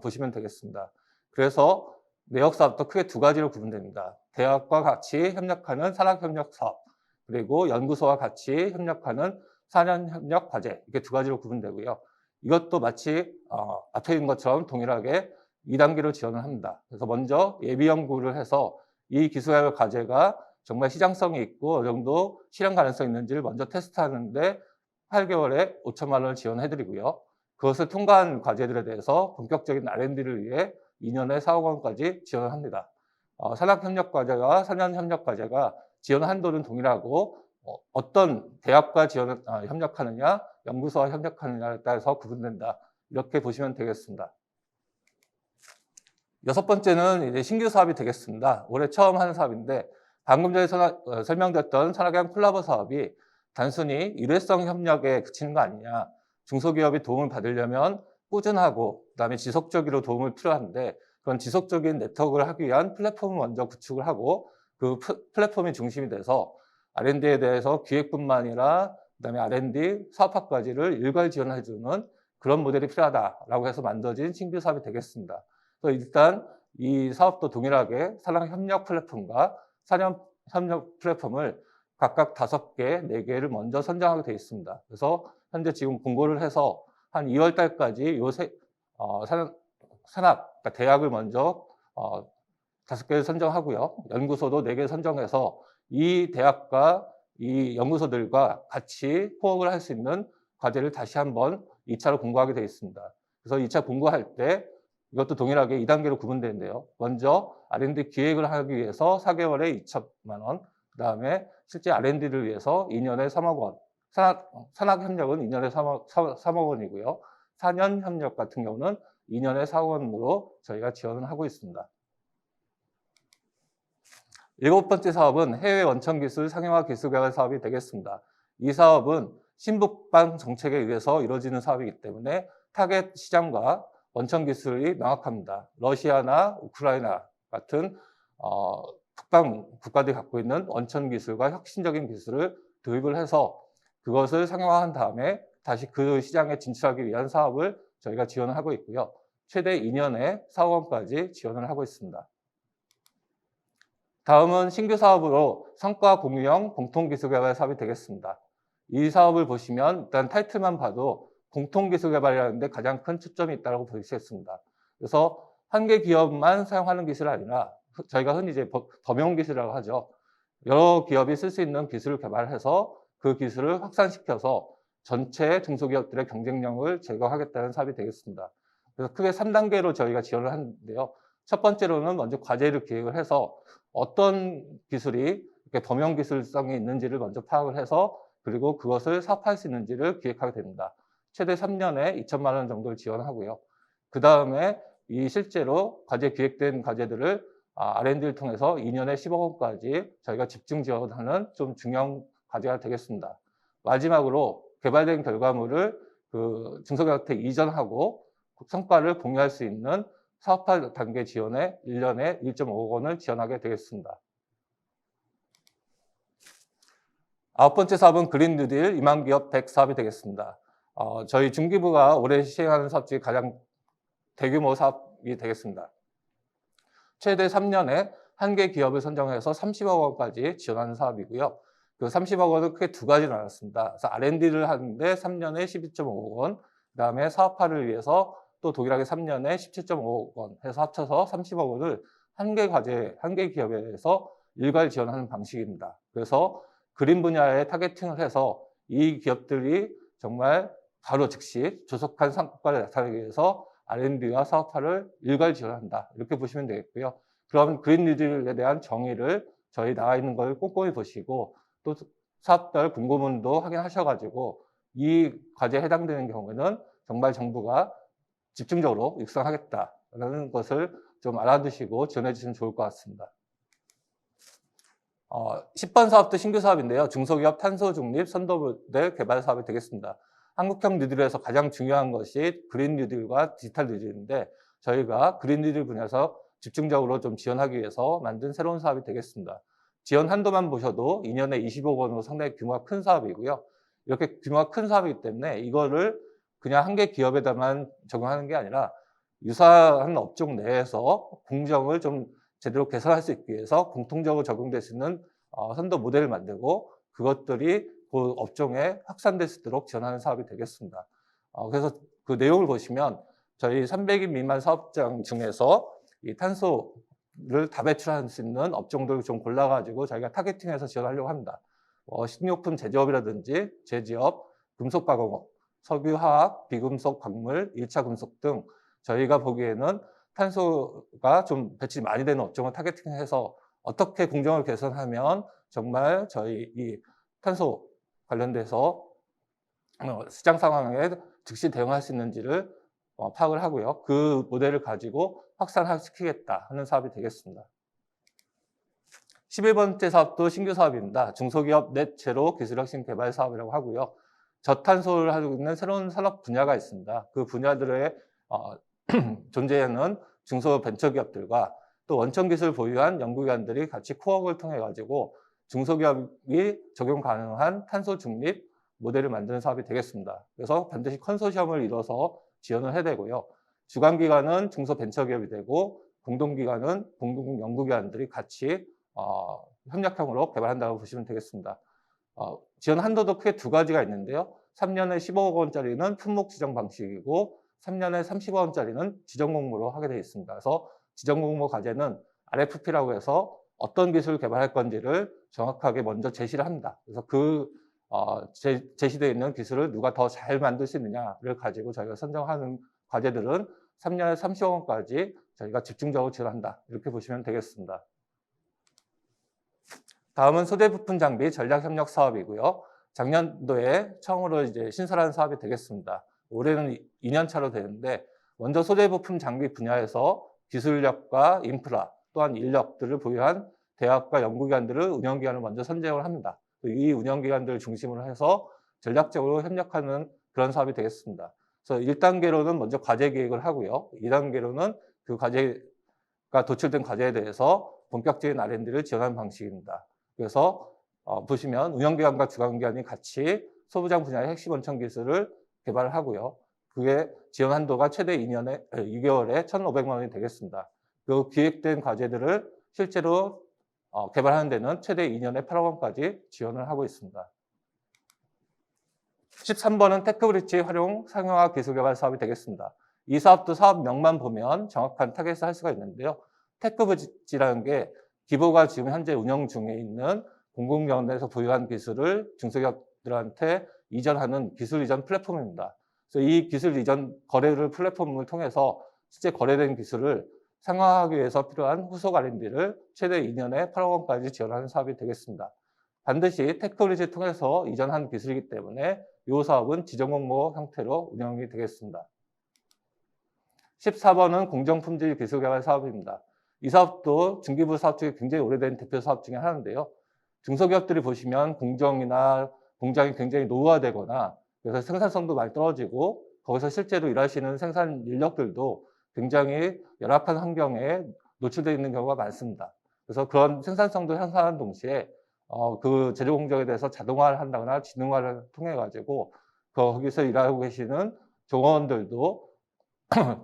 C: 보시면 되겠습니다. 그래서 내역 사업도 크게 2가지로 구분됩니다. 대학과 같이 협력하는 산학협력 사업, 그리고 연구소와 같이 협력하는 4년 협력 과제, 이렇게 2가지로 구분되고요. 이것도 마치 앞에 있는 것처럼 동일하게 2단계로 지원을 합니다. 그래서 먼저 예비 연구를 해서 이 기술개발 과제가 정말 시장성이 있고 어느 정도 실현 가능성이 있는지를 먼저 테스트하는데 8개월에 5천만 원을 지원해드리고요. 그것을 통과한 과제들에 대해서 본격적인 R&D를 위해 2년에 4억 원까지 지원을 합니다. 산학협력 과제와 4년 협력 과제가 지원 한도는 동일하고 어떤 대학과 협력하느냐, 연구소와 협력하느냐에 따라서 구분된다. 이렇게 보시면 되겠습니다. 6번째는 이제 신규 사업이 되겠습니다. 올해 처음 하는 사업인데 방금 전에 설명드렸던 산학연 콜라보 사업이 단순히 일회성 협력에 그치는 거 아니냐. 중소기업이 도움을 받으려면 꾸준하고 그다음에 지속적으로 도움을 필요한데 그런 지속적인 네트워크를 하기 위한 플랫폼을 먼저 구축을 하고 그 플랫폼이 중심이 돼서 R&D에 대해서 기획뿐만 아니라 그다음에 R&D 사업화까지를 일괄 지원해주는 그런 모델이 필요하다라고 해서 만들어진 신규 사업이 되겠습니다. 그래서 일단 이 사업도 동일하게 산학협력 플랫폼과 산업협력 플랫폼을 각각 5개, 4개를 먼저 선정하게 되어 있습니다. 그래서 현재 지금 공고를 해서 한 2월 달까지 그러니까 대학을 먼저 5개를 선정하고요. 연구소도 4개 선정해서 이 대학과 이 연구소들과 같이 포업을 할 수 있는 과제를 다시 한번 2차로 공고하게 되어 있습니다. 그래서 2차 공고할 때 이것도 동일하게 2단계로 구분되는데요. 먼저 R&D 기획을 하기 위해서 4개월에 2천만 원, 그 다음에 실제 R&D를 위해서 2년에 3억 원, 산학협력은 2년에 3억 원이고요. 4년 협력 같은 경우는 2년에 4억 원으로 저희가 지원을 하고 있습니다. 7번째 사업은 해외 원천기술 상용화 기술개발 사업이 되겠습니다. 이 사업은 신북방 정책에 의해서 이루어지는 사업이기 때문에 타겟 시장과 원천 기술이 명확합니다. 러시아나 우크라이나 같은 북방 국가들이 갖고 있는 원천 기술과 혁신적인 기술을 도입을 해서 그것을 상용화한 다음에 다시 그 시장에 진출하기 위한 사업을 저희가 지원을 하고 있고요. 최대 2년에 4억 원까지 지원을 하고 있습니다. 다음은 신규 사업으로 성과 공유형 공통기술개발 사업이 되겠습니다. 이 사업을 보시면 일단 타이틀만 봐도 공통기술개발이라는 데 가장 큰 초점이 있다고 볼 수 있습니다. 그래서 한 개 기업만 사용하는 기술이 아니라 저희가 흔히 이제 범용 기술이라고 하죠. 여러 기업이 쓸 수 있는 기술을 개발해서 그 기술을 확산시켜서 전체 중소기업들의 경쟁력을 제거하겠다는 사업이 되겠습니다. 그래서 크게 3단계로 저희가 지원을 하는데요. 첫 번째로는 먼저 과제를 기획을 해서 어떤 기술이 이렇게 범용 기술성이 있는지를 먼저 파악을 해서 그리고 그것을 사업할 수 있는지를 기획하게 됩니다. 최대 3년에 2천만 원 정도를 지원하고요. 그 다음에 이 실제로 과제 기획된 과제들을 R&D를 통해서 2년에 10억 원까지 저희가 집중 지원하는 좀 중요한 과제가 되겠습니다. 마지막으로 개발된 결과물을 그 중소기업한테 이전하고 성과를 공유할 수 있는 사업화 단계 지원에 1년에 1.5억 원을 지원하게 되겠습니다. 아홉 번째 사업은 그린 뉴딜 2만 기업 100 사업이 되겠습니다. 저희 중기부가 올해 시행하는 사업 중에 가장 대규모 사업이 되겠습니다. 최대 3년에 한 개 기업을 선정해서 30억 원까지 지원하는 사업이고요. 그 30억 원은 크게 두 가지로 나눴습니다. 그래서 R&D를 하는데 3년에 12.5억 원, 그 다음에 사업화를 위해서 또 동일하게 3년에 17.5억 원 해서 합쳐서 30억 원을 한 개 과제, 한 개 기업에 대해서 일괄 지원하는 방식입니다. 그래서 그린 분야에 타겟팅을 해서 이 기업들이 정말 바로 즉시 조속한 성과를 나타내기 위해서 R&D와 사업화를 일괄 지원한다. 이렇게 보시면 되겠고요. 그럼 그린 뉴딜에 대한 정의를 저희 나와 있는 걸 꼼꼼히 보시고 또 사업별 공고문도 확인하셔가지고 이 과제에 해당되는 경우에는 정말 정부가 집중적으로 육성하겠다라는 것을 좀 알아두시고 지원해 주시면 좋을 것 같습니다. 10번 사업도 신규 사업인데요. 중소기업 탄소 중립 선도 모델 개발 사업이 되겠습니다. 한국형 뉴딜에서 가장 중요한 것이 그린 뉴딜과 디지털 뉴딜인데 저희가 그린 뉴딜 분야에서 집중적으로 좀 지원하기 위해서 만든 새로운 사업이 되겠습니다. 지원 한도만 보셔도 2년에 20억 원으로 상당히 규모가 큰 사업이고요. 이렇게 규모가 큰 사업이기 때문에 이거를 그냥 한 개 기업에다만 적용하는 게 아니라 유사한 업종 내에서 공정을 좀 제대로 개선할 수 있기 위해서 공통적으로 적용될 수 있는 선도 모델을 만들고 그것들이 그 업종에 확산될 수 있도록 지원하는 사업이 되겠습니다. 그래서 그 내용을 보시면 저희 300인 미만 사업장 중에서 이 탄소를 다 배출할 수 있는 업종들을 좀 골라가지고 저희가 타겟팅해서 지원하려고 합니다. 식료품 제조업이라든지 제지업, 금속가공업, 석유화학, 비금속, 광물, 1차 금속 등 저희가 보기에는 탄소가 좀 배출이 많이 되는 업종을 타겟팅해서 어떻게 공정을 개선하면 정말 저희 이 탄소 관련돼서 시장 상황에 즉시 대응할 수 있는지를 파악을 하고요. 그 모델을 가지고 확산시키겠다 하는 사업이 되겠습니다. 11번째 사업도 신규 사업입니다. 중소기업 넷 제로 기술혁신 개발 사업이라고 하고요. 저탄소를 하고 있는 새로운 산업 분야가 있습니다. 그 분야들의 존재하는 중소벤처기업들과 또 원천기술 보유한 연구기관들이 같이 코업을 통해 가지고 중소기업이 적용 가능한 탄소 중립 모델을 만드는 사업이 되겠습니다. 그래서 반드시 컨소시엄을 이뤄서 지원을 해야 되고요. 주관기관은 중소벤처기업이 되고 공동기관은 공동연구기관들이 같이 협력형으로 개발한다고 보시면 되겠습니다. 지원 한도도 크게 두 가지가 있는데요. 3년에 15억 원짜리는 품목 지정 방식이고 3년에 30억 원짜리는 지정 공모로 하게 되어 있습니다. 그래서 지정 공모 과제는 RFP라고 해서 어떤 기술을 개발할 건지를 정확하게 먼저 제시를 합니다. 그래서 그 제시되어 있는 기술을 누가 더 잘 만들 수 있느냐를 가지고 저희가 선정하는 과제들은 3년에 30억 원까지 저희가 집중적으로 지원한다. 이렇게 보시면 되겠습니다. 다음은 소재 부품 장비 전략 협력 사업이고요. 작년도에 처음으로 이제 신설한 사업이 되겠습니다. 올해는 2년 차로 되는데 먼저 소재 부품 장비 분야에서 기술력과 인프라 또한 인력들을 보유한 대학과 연구기관들을 운영기관을 먼저 선정을 합니다. 이 운영기관들을 중심으로 해서 전략적으로 협력하는 그런 사업이 되겠습니다. 그래서 1단계로는 먼저 과제 기획을 하고요. 2단계로는 그 과제가 도출된 과제에 대해서 본격적인 R&D를 지원하는 방식입니다. 그래서 보시면 운영기관과 주관기관이 같이 소부장 분야의 핵심 원천 기술을 개발을 하고요. 그게 지원 한도가 최대 2개월에 1,500만 원이 되겠습니다. 그 기획된 과제들을 실제로 개발하는 데는 최대 2년에 8억 원까지 지원을 하고 있습니다. 13번은 테크브릿지 활용 상용화 기술개발 사업이 되겠습니다. 이 사업도 사업명만 보면 정확한 타겟을 할 수가 있는데요. 테크브릿지라는 게 기보가 지금 현재 운영 중에 있는 공공연에서 보유한 기술을 중소기업들한테 이전하는 기술 이전 플랫폼입니다. 그래서 이 기술 이전 거래를 플랫폼을 통해서 실제 거래된 기술을 상용화하기 위해서 필요한 후속 R&D를 최대 2년에 8억 원까지 지원하는 사업이 되겠습니다. 반드시 테크브릿지를 통해서 이전한 기술이기 때문에 이 사업은 지정공모 형태로 운영이 되겠습니다. 14번은 공정품질 기술개발 사업입니다. 이 사업도 중기부 사업 중에 굉장히 오래된 대표 사업 중에 하나인데요. 중소기업들이 보시면 공정이나 공장이 굉장히 노후화되거나 그래서 생산성도 많이 떨어지고 거기서 실제로 일하시는 생산 인력들도 굉장히 열악한 환경에 노출되어 있는 경우가 많습니다. 그래서 그런 생산성도 향상하는 동시에 그 제조 공정에 대해서 자동화를 한다거나 지능화를 통해 가지고 거기서 일하고 계시는 종업원들도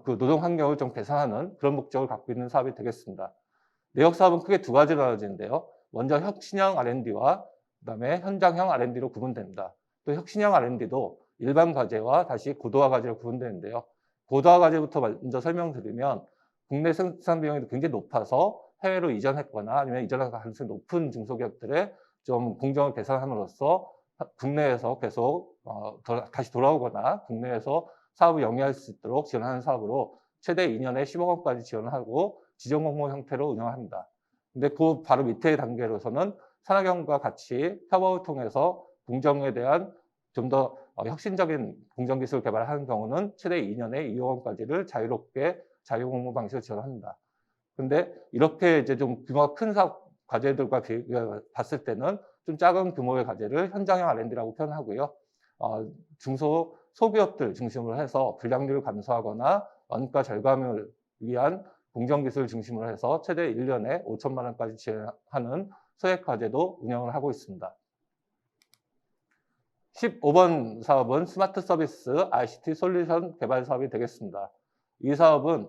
C: 그 노동 환경을 좀 개선하는 그런 목적을 갖고 있는 사업이 되겠습니다. 내역 사업은 크게 두 가지로 나눠지는데요. 먼저 혁신형 R&D와 그다음에 현장형 R&D로 구분됩니다. 또 혁신형 R&D도 일반 과제와 다시 고도화 과제로 구분되는데요. 고도화 과제부터 먼저 설명드리면 국내 생산 비용이 굉장히 높아서 해외로 이전했거나 아니면 이전할 가능성이 높은 중소기업들의 좀 공정을 개선함으로써 국내에서 계속 다시 돌아오거나 국내에서 사업을 영위할 수 있도록 지원하는 사업으로 최대 2년에 10억 원까지 지원하고 지정공모 형태로 운영합니다. 근데 그 바로 밑에 단계로서는 산학연과 같이 협업을 통해서 공정에 대한 좀 더 혁신적인 공정기술 개발을 하는 경우는 최대 2년에 2억 원까지를 자유롭게 자유공모 방식으로 지원합니다. 근데 이렇게 이제 좀 규모가 큰 사업 과제들과 봤을 때는 좀 작은 규모의 과제를 현장형 R&D라고 표현하고요. 소기업들 중심으로 해서 불량률을 감소하거나 원가 절감을 위한 공정기술 중심으로 해서 최대 1년에 5천만 원까지 지원하는 소액 과제도 운영을 하고 있습니다. 15번 사업은 스마트 서비스 ICT 솔루션 개발 사업이 되겠습니다. 이 사업은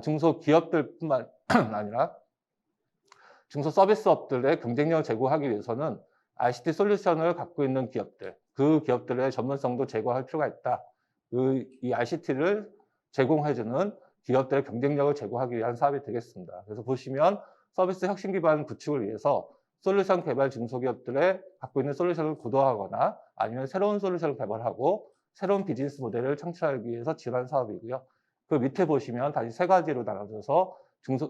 C: 중소기업들뿐만 아니라 중소서비스업들의 경쟁력을 제고하기 위해서는 ICT 솔루션을 갖고 있는 기업들, 그 기업들의 전문성도 제고할 필요가 있다. 이 ICT를 제공해주는 기업들의 경쟁력을 제고하기 위한 사업이 되겠습니다. 그래서 보시면 서비스 혁신 기반 구축을 위해서 솔루션 개발 중소기업들의 갖고 있는 솔루션을 고도화하거나 아니면 새로운 솔루션을 개발하고 새로운 비즈니스 모델을 창출하기 위해서 지원하는 사업이고요. 그 밑에 보시면 다시 세 가지로 나눠져서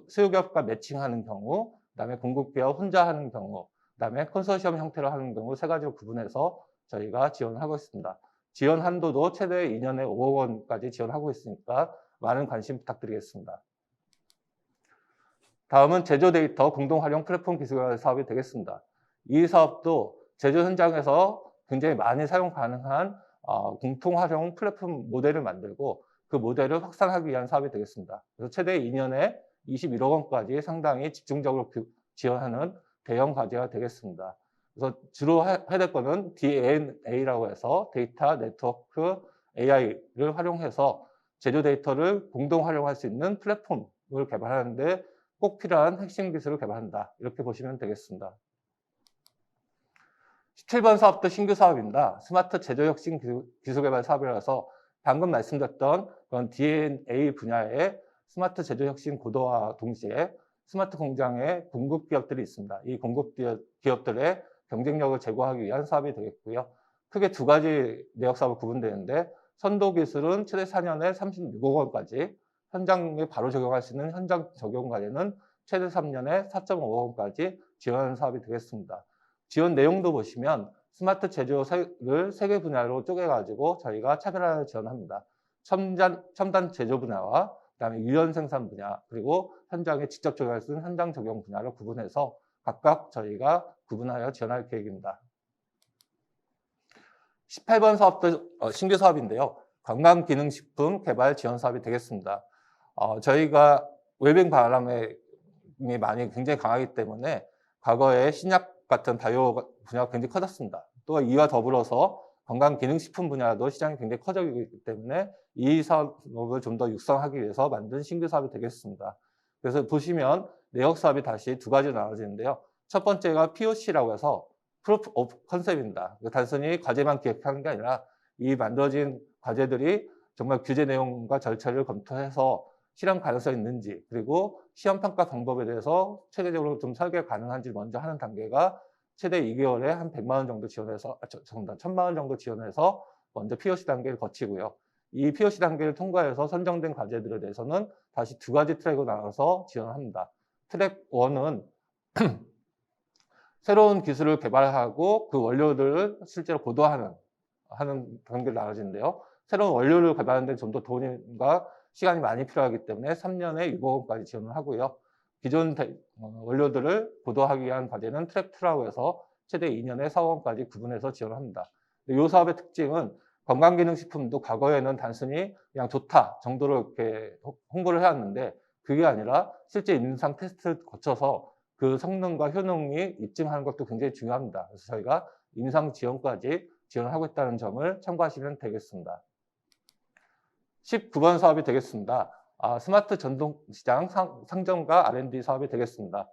C: 수요기업과 매칭하는 경우, 그다음에 공급기업 혼자 하는 경우, 그다음에 컨소시엄 형태로 하는 경우 세 가지로 구분해서 저희가 지원하고 있습니다. 지원 한도도 최대 2년에 5억 원까지 지원하고 있으니까 많은 관심 부탁드리겠습니다. 다음은 제조 데이터 공동 활용 플랫폼 기술 사업이 되겠습니다. 이 사업도 제조 현장에서 굉장히 많이 사용 가능한 공통 활용 플랫폼 모델을 만들고 그 모델을 확산하기 위한 사업이 되겠습니다. 그래서 최대 2년에 21억 원까지 상당히 집중적으로 지원하는 대형 과제가 되겠습니다. 그래서 주로 해야 될 거는 DNA라고 해서 데이터 네트워크 AI를 활용해서 제조 데이터를 공동 활용할 수 있는 플랫폼을 개발하는데 꼭 필요한 핵심 기술을 개발한다. 이렇게 보시면 되겠습니다. 17번 사업도 신규 사업입니다. 스마트 제조 혁신 기술 개발 사업이라서 방금 말씀드렸던 그런 DNA 분야의 스마트 제조 혁신 고도화 동시에 스마트 공장의 공급 기업들이 있습니다. 이 공급 기업들의 경쟁력을 제고하기 위한 사업이 되겠고요. 크게 두 가지 내역 사업으로 구분되는데 선도 기술은 최대 4년에 36억 원까지, 현장에 바로 적용할 수 있는 현장 적용 과제는 최대 3년에 4.5억 원까지 지원하는 사업이 되겠습니다. 지원 내용도 보시면 스마트 제조를 3개 분야로 쪼개가지고 저희가 차별화를 지원합니다. 첨단 제조 분야와 그다음에 유연 생산 분야, 그리고 현장에 직접 적용할 수 있는 현장 적용 분야로 구분해서 각각 저희가 구분하여 지원할 계획입니다. 18번 사업도 신규 사업인데요. 건강기능식품 개발 지원 사업이 되겠습니다. 저희가 웰빙 바람이 많이 굉장히 강하기 때문에 과거에 신약 같은 바이오 분야가 굉장히 커졌습니다. 또 이와 더불어서 건강기능식품 분야도 시장이 굉장히 커지고 있기 때문에 이 사업을 좀 더 육성하기 위해서 만든 신규 사업이 되겠습니다. 그래서 보시면 내역 사업이 다시 두 가지로 나눠지는데요. 첫 번째가 POC라고 해서 Proof of Concept입니다. 단순히 과제만 기획하는 게 아니라 이 만들어진 과제들이 정말 규제 내용과 절차를 검토해서 실현 가능성이 있는지, 그리고 시험 평가 방법에 대해서 체계적으로 좀 설계 가능한지 먼저 하는 단계가 최대 2개월에 한 100만 원 정도 지원해서, 1000만 원 정도 지원해서 먼저 POC 단계를 거치고요. 이 POC 단계를 통과해서 선정된 과제들에 대해서는 다시 두 가지 트랙으로 나눠서 지원을 합니다. 트랙 1은 새로운 기술을 개발하고 그 원료들을 실제로 고도화하는 단계로 나눠지는데요. 새로운 원료를 개발하는 데 좀 더 돈과 시간이 많이 필요하기 때문에 3년에 6억 원까지 지원을 하고요. 기존 원료들을 고도화하기 위한 과제는 트랙 2라고 해서 최대 2년에 4억 원까지 구분해서 지원을 합니다. 이 사업의 특징은 건강기능식품도 과거에는 단순히 그냥 좋다 정도로 이렇게 홍보를 해왔는데, 그게 아니라 실제 임상 테스트를 거쳐서 그 성능과 효능이 입증하는 것도 굉장히 중요합니다. 그래서 저희가 임상 지원까지 지원을 하고 있다는 점을 참고하시면 되겠습니다. 19번 사업이 되겠습니다. 스마트 전동시장 상점과 R&D 사업이 되겠습니다.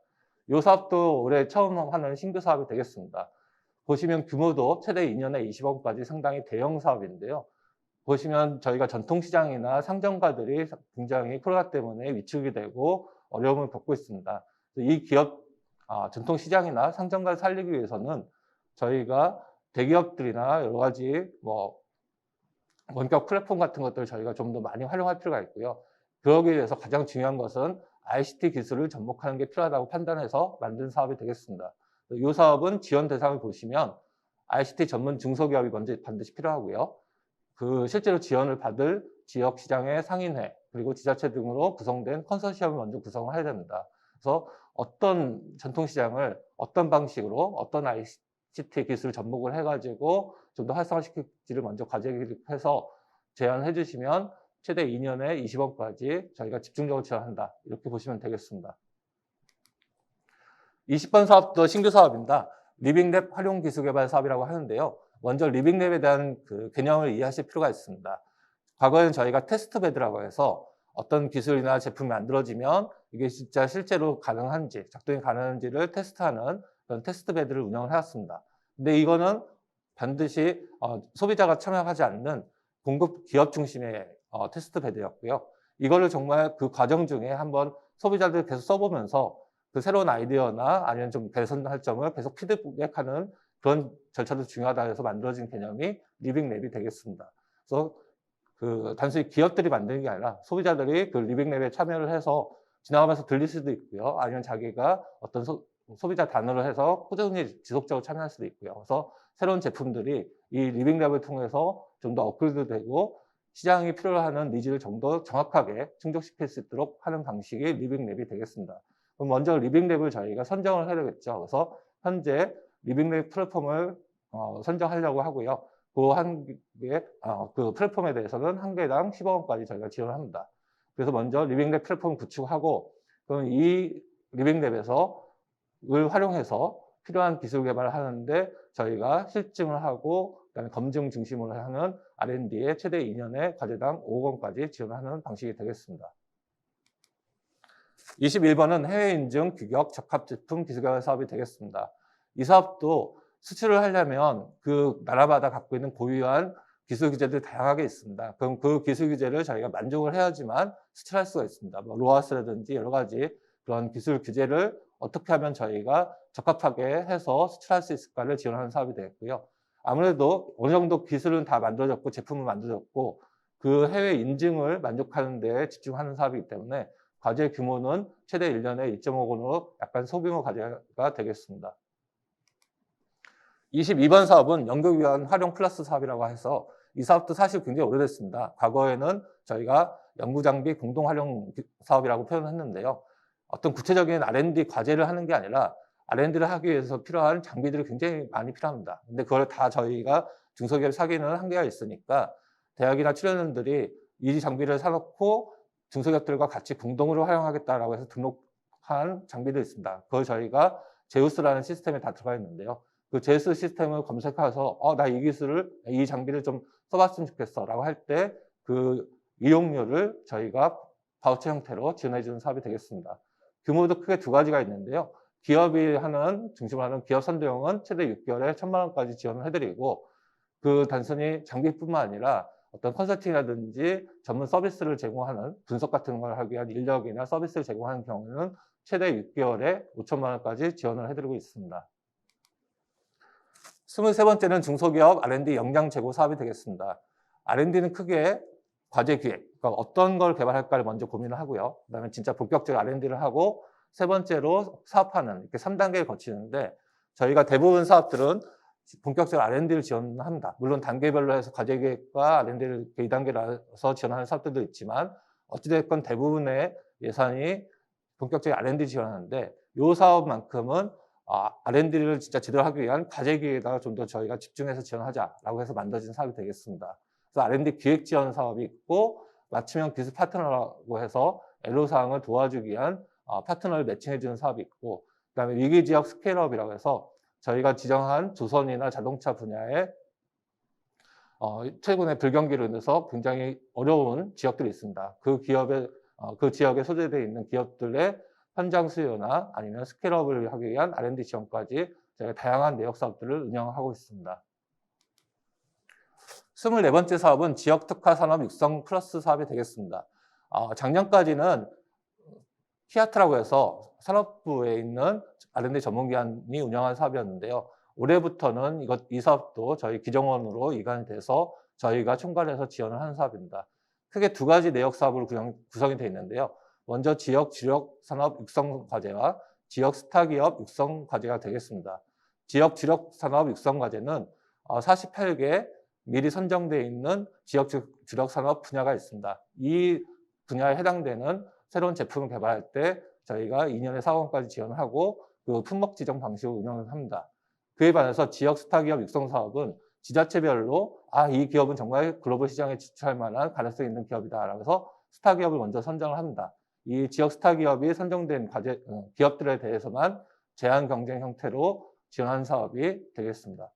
C: 이 사업도 올해 처음 하는 신규 사업이 되겠습니다. 보시면 규모도 최대 2년에 20억까지 상당히 대형 사업인데요. 보시면 저희가 전통시장이나 상점가들이 굉장히 코로나 때문에 위축이 되고 어려움을 겪고 있습니다. 이 기업, 전통시장이나 상점가를 살리기 위해서는 저희가 대기업들이나 여러 가지 원격 플랫폼 같은 것들을 저희가 좀 더 많이 활용할 필요가 있고요. 그러기 위해서 가장 중요한 것은 ICT 기술을 접목하는 게 필요하다고 판단해서 만든 사업이 되겠습니다. 이 사업은 지원 대상을 보시면 ICT 전문 중소기업이 먼저 반드시 필요하고요. 그 실제로 지원을 받을 지역 시장의 상인회, 그리고 지자체 등으로 구성된 컨소시엄을 먼저 구성을 해야 됩니다. 그래서 어떤 전통시장을 어떤 방식으로 어떤 ICT 기술 접목을 해가지고 좀 더 활성화시킬지를 먼저 과제 기획해서 제안해 주시면 최대 2년에 20억까지 저희가 집중적으로 지원한다, 이렇게 보시면 되겠습니다. 20번 사업도 신규 사업입니다. 리빙랩 활용 기술 개발 사업이라고 하는데요. 먼저 리빙랩에 대한 그 개념을 이해하실 필요가 있습니다. 과거에는 저희가 테스트베드라고 해서 어떤 기술이나 제품이 만들어지면 이게 진짜 실제로 가능한지, 작동이 가능한지를 테스트하는 그런 테스트베드를 운영을 해왔습니다. 근데 이거는 반드시 소비자가 참여하지 않는 공급 기업 중심의 테스트베드였고요. 이거를 정말 그 과정 중에 한번 소비자들 계속 써보면서 그 새로운 아이디어나 아니면 좀 개선할 점을 계속 피드백하는 그런 절차도 중요하다 해서 만들어진 개념이 리빙랩이 되겠습니다. 그래서 그 단순히 기업들이 만드는 게 아니라 소비자들이 그 리빙랩에 참여를 해서 지나가면서 들릴 수도 있고요. 아니면 자기가 어떤 소비자 단어를 해서 꾸준히 지속적으로 참여할 수도 있고요. 그래서 새로운 제품들이 이 리빙랩을 통해서 좀 더 업그레이드 되고 시장이 필요로 하는 니즈를 좀 더 정확하게 충족시킬 수 있도록 하는 방식이 리빙랩이 되겠습니다. 그럼 먼저 리빙랩을 저희가 선정을 해야 되겠죠. 그래서 현재 리빙랩 플랫폼을 선정하려고 하고요. 그 플랫폼에 대해서는 한 개당 10억 원까지 저희가 지원을 합니다. 그래서 먼저 리빙랩 플랫폼 구축하고, 그럼 이 리빙랩에서 을 활용해서 필요한 기술 개발을 하는데 저희가 실증을 하고 그다음에 검증 중심으로 하는 R&D에 최대 2년에 과제당 5억 원까지 지원하는 방식이 되겠습니다. 21번은 해외 인증 규격 적합 제품 기술 개발 사업이 되겠습니다. 이 사업도 수출을 하려면 그 나라마다 갖고 있는 고유한 기술 규제들이 다양하게 있습니다. 그럼 그 기술 규제를 저희가 만족을 해야지만 수출할 수가 있습니다. 로아스라든지 여러 가지 그런 기술 규제를 어떻게 하면 저희가 적합하게 해서 수출할 수 있을까를 지원하는 사업이 되겠고요. 아무래도 어느 정도 기술은 다 만들어졌고 제품은 만들어졌고 그 해외 인증을 만족하는 데 집중하는 사업이기 때문에 과제 규모는 최대 1년에 1.5억 원으로 약간 소규모 과제가 되겠습니다. 22번 사업은 연구위원 활용 플러스 사업이라고 해서 이 사업도 사실 굉장히 오래됐습니다. 과거에는 저희가 연구장비 공동활용 사업이라고 표현했는데요. 어떤 구체적인 R&D 과제를 하는 게 아니라 R&D를 하기 위해서 필요한 장비들이 굉장히 많이 필요합니다. 근데 그걸 다 저희가 중소기업이 사기는 한계가 있으니까 대학이나 출연원들이 이 장비를 사놓고 중소기업들과 같이 공동으로 활용하겠다라고 해서 등록한 장비도 있습니다. 그걸 저희가 제우스라는 시스템에 다 들어가 있는데요. 그 제우스 시스템을 검색해서 나 이 장비를 좀 써봤으면 좋겠어 라고 할 때 그 이용료를 저희가 바우처 형태로 지원해 주는 사업이 되겠습니다. 규모도 크게 두 가지가 있는데요. 기업이 중심으로 하는 기업 선도용은 최대 6개월에 1,000만 원까지 지원을 해드리고, 그 단순히 장비뿐만 아니라 어떤 컨설팅이라든지 전문 서비스를 제공하는 분석 같은 걸 하기 위한 인력이나 서비스를 제공하는 경우는 최대 6개월에 5천만 원까지 지원을 해드리고 있습니다. 23번째는 중소기업 R&D 역량 제고 사업이 되겠습니다. R&D는 크게 과제 기획, 그러니까 어떤 걸 개발할까를 먼저 고민을 하고요. 그다음에 진짜 본격적인 R&D를 하고, 세 번째로 사업하는, 이렇게 3단계를 거치는데, 저희가 대부분 사업들은 본격적으로 R&D를 지원합니다. 물론 단계별로 해서 과제 기획과 R&D를 2단계라서 지원하는 사업들도 있지만, 어찌됐건 대부분의 예산이 본격적인 R&D 지원하는데, 이 사업만큼은 R&D를 진짜 제대로 하기 위한 과제 기획에다가 좀 더 저희가 집중해서 지원하자라고 해서 만들어진 사업이 되겠습니다. 그래서 R&D 기획 지원 사업이 있고, 맞춤형 기술 파트너라고 해서 애로사항을 도와주기 위한 파트너를 매칭해주는 사업이 있고, 그다음에 위기 지역 스케일업이라고 해서 저희가 지정한 조선이나 자동차 분야에 최근에 불경기로 인해서 굉장히 어려운 지역들이 있습니다. 그 지역에 소재되어 있는 기업들의 현장 수요나 아니면 스케일업을 하기 위한 R&D 지원까지 저희가 다양한 내역 사업들을 운영하고 있습니다. 24번째 사업은 지역 특화 산업 육성 플러스 사업이 되겠습니다. 작년까지는 키아트라고 해서 산업부에 있는 R&D 전문기관이 운영한 사업이었는데요. 올해부터는 이 사업도 저희 기정원으로 이관이 돼서 저희가 총괄해서 지원을 하는 사업입니다. 크게 두 가지 내역 사업으로 구성이 되어 있는데요. 먼저 지역 주력 산업 육성 과제와 지역 스타기업 육성 과제가 되겠습니다. 지역 주력 산업 육성 과제는 48개 미리 선정되어 있는 지역 주력 산업 분야가 있습니다. 이 분야에 해당되는 새로운 제품을 개발할 때 저희가 2년에 4억원까지 지원을 하고, 그 품목 지정 방식으로 운영을 합니다. 그에 반해서 지역 스타기업 육성 사업은 지자체별로 이 기업은 정말 글로벌 시장에 진출할 만한 가능성이 있는 기업이다라고 해서 스타기업을 먼저 선정을 합니다. 이 지역 스타기업이 선정된 기업들에 대해서만 제한 경쟁 형태로 지원하는 사업이 되겠습니다.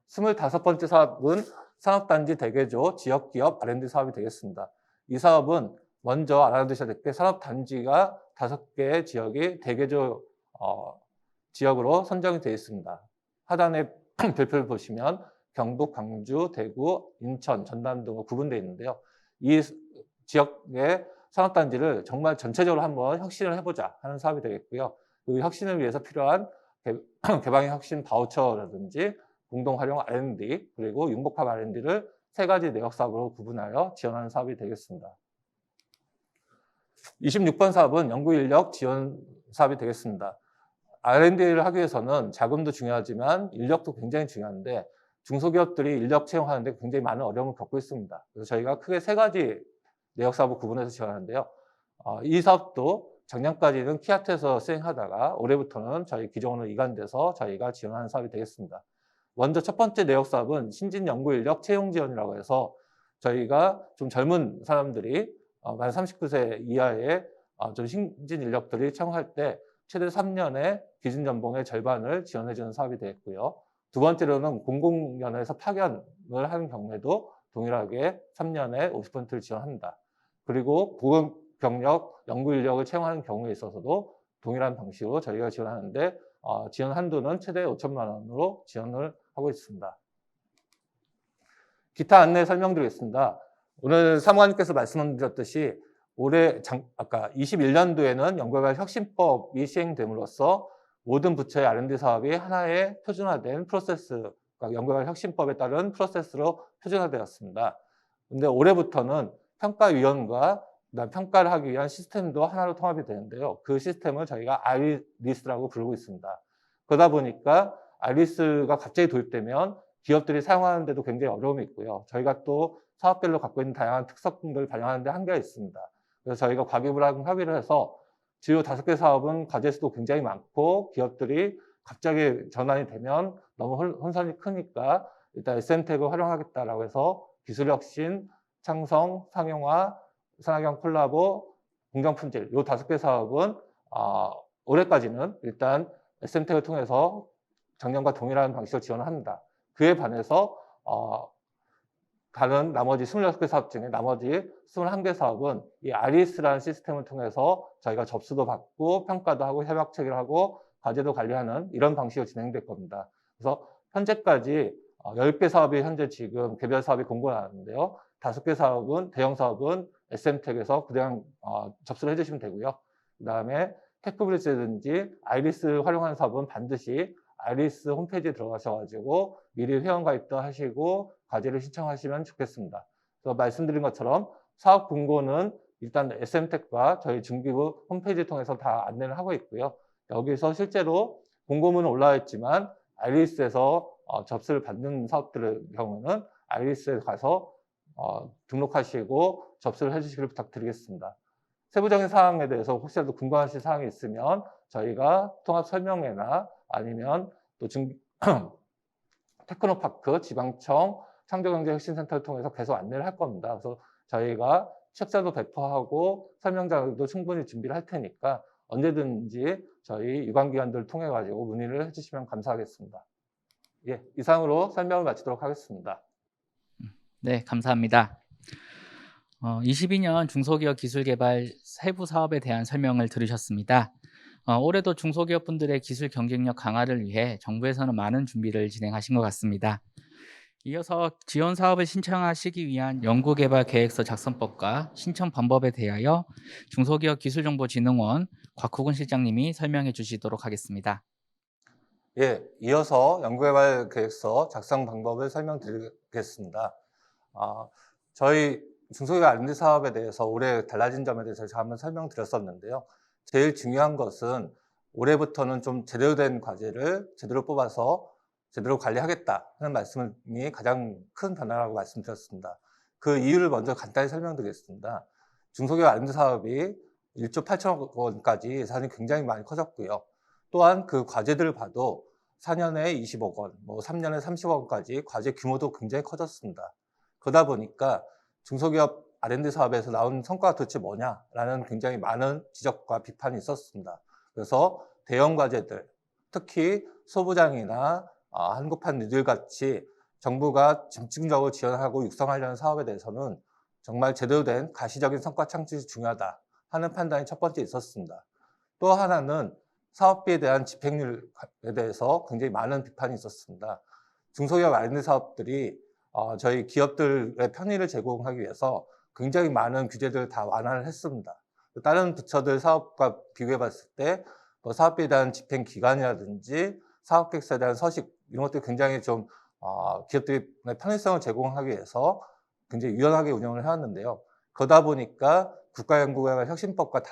C: 25번째 사업은 산업단지 대개조 지역기업 R&D 사업이 되겠습니다. 이 사업은 먼저 알아두셔야 될 게, 산업단지가 5개의 지역이 대개조 지역으로 선정이 되어 있습니다. 하단의 별표를 보시면 경북, 광주, 대구, 인천, 전남 등으로 구분되어 있는데요. 이 지역의 산업단지를 정말 전체적으로 한번 혁신을 해보자 하는 사업이 되겠고요. 그 혁신을 위해서 필요한 개방의 혁신 바우처라든지 공동활용 R&D, 그리고 융복합 R&D를 세 가지 내역 사업으로 구분하여 지원하는 사업이 되겠습니다. 26번 사업은 연구인력 지원 사업이 되겠습니다. R&D를 하기 위해서는 자금도 중요하지만 인력도 굉장히 중요한데, 중소기업들이 인력 채용하는데 굉장히 많은 어려움을 겪고 있습니다. 그래서 저희가 크게 세 가지 내역 사업을 구분해서 지원하는데요. 이 사업도 작년까지는 키아트에서 수행하다가 올해부터는 저희 기존으로 이관돼서 저희가 지원하는 사업이 되겠습니다. 먼저 첫 번째 내역 사업은 신진 연구 인력 채용 지원이라고 해서 저희가 좀 젊은 사람들이 만 39세 이하의 좀 신진 인력들이 채용할 때 최대 3년의 기준 연봉의 절반을 지원해 주는 사업이 되겠고요. 두 번째로는 공공연에서 파견을 하는 경우에도 동일하게 3년에 50%를 지원합니다. 그리고 고급 경력 연구 인력을 채용하는 경우에 있어서도 동일한 방식으로 저희가 지원하는데, 지원 한도는 최대 5천만 원으로 지원을 하고 있습니다. 기타 안내 설명드리겠습니다. 오늘 사무관님께서 말씀드렸듯이 아까 21년도에는 연구개발 혁신법이 시행됨으로써 모든 부처의 R&D 사업이 하나의 표준화된 프로세스, 그러니까 연구개발 혁신법에 따른 프로세스로 표준화되었습니다. 근데 올해부터는 평가위원과 그다음 평가를 하기 위한 시스템도 하나로 통합이 되는데요. 그 시스템을 저희가 아이리스라고 부르고 있습니다. 그러다 보니까 아이리스가 갑자기 도입되면 기업들이 사용하는데도 굉장히 어려움이 있고요. 저희가 또 사업별로 갖고 있는 다양한 특성들을 반영하는 데 한계가 있습니다. 그래서 저희가 과기부랑 협의를 해서 주요 5개 사업은 과제 수도 굉장히 많고 기업들이 갑자기 전환이 되면 너무 혼선이 크니까 일단 SM택을 활용하겠다라고 해서 기술혁신, 창성, 상용화, 산학연 콜라보, 공정품질 이 5개 사업은 올해까지는 일단 SM택을 통해서 작년과 동일한 방식으로 지원을 합니다. 그에 반해서 다른 나머지 26개 사업 중에 나머지 21개 사업은 이 RES라는 시스템을 통해서 저희가 접수도 받고 평가도 하고 협약 체결하고 과제도 관리하는 이런 방식으로 진행될 겁니다. 그래서 현재까지 10개 사업이 현재 지금 개별 사업이 공고가 나왔는데요. 5개 사업은 대형 사업은 SM택에서 그냥 접수를 해주시면 되고요. 그 다음에 테크브릿지라든지 아이리스 활용하는 사업은 반드시 아이리스 홈페이지에 들어가셔가지고 미리 회원가입도 하시고 과제를 신청하시면 좋겠습니다. 그래서 말씀드린 것처럼 사업 공고는 일단 SM택과 저희 중기부 홈페이지를 통해서 다 안내를 하고 있고요. 여기서 실제로 공고문은 올라와 있지만 아이리스에서 접수를 받는 사업들의 경우는 아이리스에 가서 등록하시고 접수를 해주시기를 부탁드리겠습니다. 세부적인 사항에 대해서 혹시라도 궁금하신 사항이 있으면 저희가 통합 설명회나 아니면 또 테크노파크, 지방청, 창조경제혁신센터를 통해서 계속 안내를 할 겁니다. 그래서 저희가 책자도 배포하고 설명자도 충분히 준비를 할 테니까 언제든지 저희 유관기관들을 통해 가지고 문의를 해주시면 감사하겠습니다. 예, 이상으로 설명을 마치도록 하겠습니다.
A: 네, 감사합니다. 22년 중소기업 기술개발 세부 사업에 대한 설명을 들으셨습니다. 올해도 중소기업분들의 기술 경쟁력 강화를 위해 정부에서는 많은 준비를 진행하신 것 같습니다. 이어서 지원 사업을 신청하시기 위한 연구개발 계획서 작성법과 신청 방법에 대하여 중소기업기술정보진흥원 곽후근 실장님이 설명해 주시도록 하겠습니다.
C: 예, 이어서 연구개발 계획서 작성 방법을 설명드리겠습니다. 저희 중소기업 R&D 사업에 대해서 올해 달라진 점에 대해서 제가 한번 설명드렸었는데요. 제일 중요한 것은 올해부터는 좀 제대로 된 과제를 제대로 뽑아서 제대로 관리하겠다 하는 말씀이 가장 큰 변화라고 말씀드렸습니다. 그 이유를 먼저 간단히 설명드리겠습니다. 중소기업 R&D 사업이 1조 8천억 원까지 예산이 굉장히 많이 커졌고요. 또한 그 과제들을 봐도 4년에 20억 원, 3년에 30억 원까지 과제 규모도 굉장히 커졌습니다. 그러다 보니까 중소기업 R&D 사업에서 나온 성과가 도대체 뭐냐라는 굉장히 많은 지적과 비판이 있었습니다. 그래서 대형 과제들, 특히 소부장이나 한국판 뉴딜 같이 정부가 집중적으로 지원하고 육성하려는 사업에 대해서는 정말 제대로 된 가시적인 성과 창출이 중요하다 하는 판단이 첫 번째 있었습니다. 또 하나는 사업비에 대한 집행률에 대해서 굉장히 많은 비판이 있었습니다. 중소기업 R&D 사업들이 저희 기업들의 편의를 제공하기 위해서 굉장히 많은 규제들을 다 완화를 했습니다. 다른 부처들 사업과 비교해 봤을 때 사업비에 대한 집행 기간이라든지 사업계획서에 대한 서식 이런 것들이 굉장히 좀 기업들의 편의성을 제공하기 위해서 굉장히 유연하게 운영을 해왔는데요. 그러다 보니까 국가연구개발 혁신법과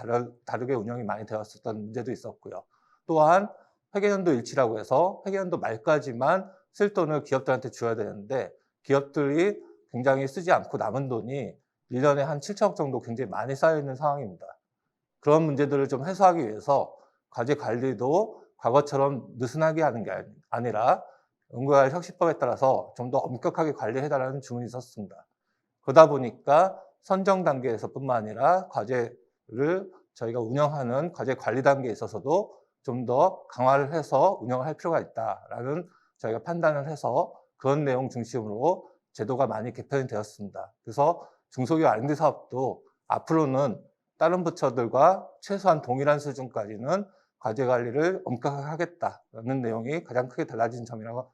C: 다르게 운영이 많이 되었었던 문제도 있었고요. 또한 회계연도 일치라고 해서 회계연도 말까지만 쓸 돈을 기업들한테 줘야 되는데 기업들이 굉장히 쓰지 않고 남은 돈이 1년에 한 7천억 정도 굉장히 많이 쌓여있는 상황입니다. 그런 문제들을 좀 해소하기 위해서 과제 관리도 과거처럼 느슨하게 하는 게 아니라 연구개발 혁신법에 따라서 좀 더 엄격하게 관리해달라는 주문이 있었습니다. 그러다 보니까 선정 단계에서 뿐만 아니라 과제를 저희가 운영하는 과제 관리 단계에 있어서도 좀 더 강화를 해서 운영을 할 필요가 있다라는 저희가 판단을 해서 그런 내용 중심으로 제도가 많이 개편이 되었습니다. 그래서 중소기업 R&D 사업도 앞으로는 다른 부처들과 최소한 동일한 수준까지는 과제 관리를 엄격하게 하겠다는 내용이 가장 크게 달라진 점이라고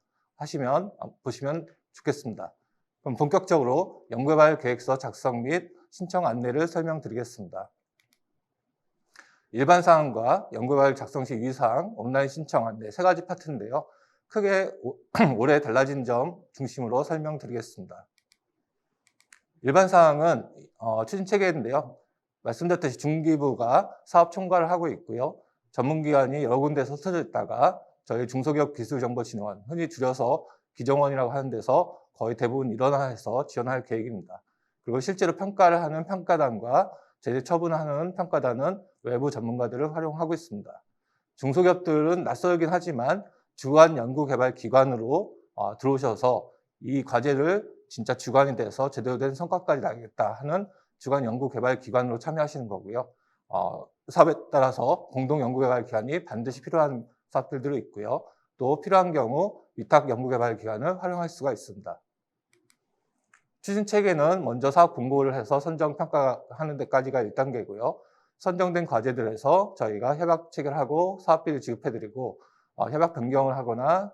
C: 보시면 좋겠습니다. 그럼 본격적으로 연구개발 계획서 작성 및 신청 안내를 설명드리겠습니다. 일반 사항과 연구개발 작성 시 유의사항, 온라인 신청 안내 세 가지 파트인데요. 크게 올해 달라진 점 중심으로 설명드리겠습니다. 일반 사항은 추진 체계인데요. 말씀드렸듯이 중기부가 사업 총괄을 하고 있고요. 전문기관이 여러 군데서 흩어져 있다가 저희 중소기업기술정보진흥원, 흔히 줄여서 기정원이라고 하는 데서 거의 대부분 일원화해서 지원할 계획입니다. 그리고 실제로 평가를 하는 평가단과 제재 처분하는 평가단은 외부 전문가들을 활용하고 있습니다. 중소기업들은 낯설긴 하지만 주관 연구개발 기관으로 들어오셔서 이 과제를 진짜 주관이 돼서 제대로 된 성과까지 나겠다 하는 주관 연구개발 기관으로 참여하시는 거고요. 사업에 따라서 공동 연구개발 기관이 반드시 필요한 사업들도 있고요. 또 필요한 경우 위탁 연구개발 기관을 활용할 수가 있습니다. 추진 체계는 먼저 사업 공고를 해서 선정 평가하는 데까지가 1단계고요. 선정된 과제들에서 저희가 협약 체계를 하고 사업비를 지급해드리고 협약 변경을 하거나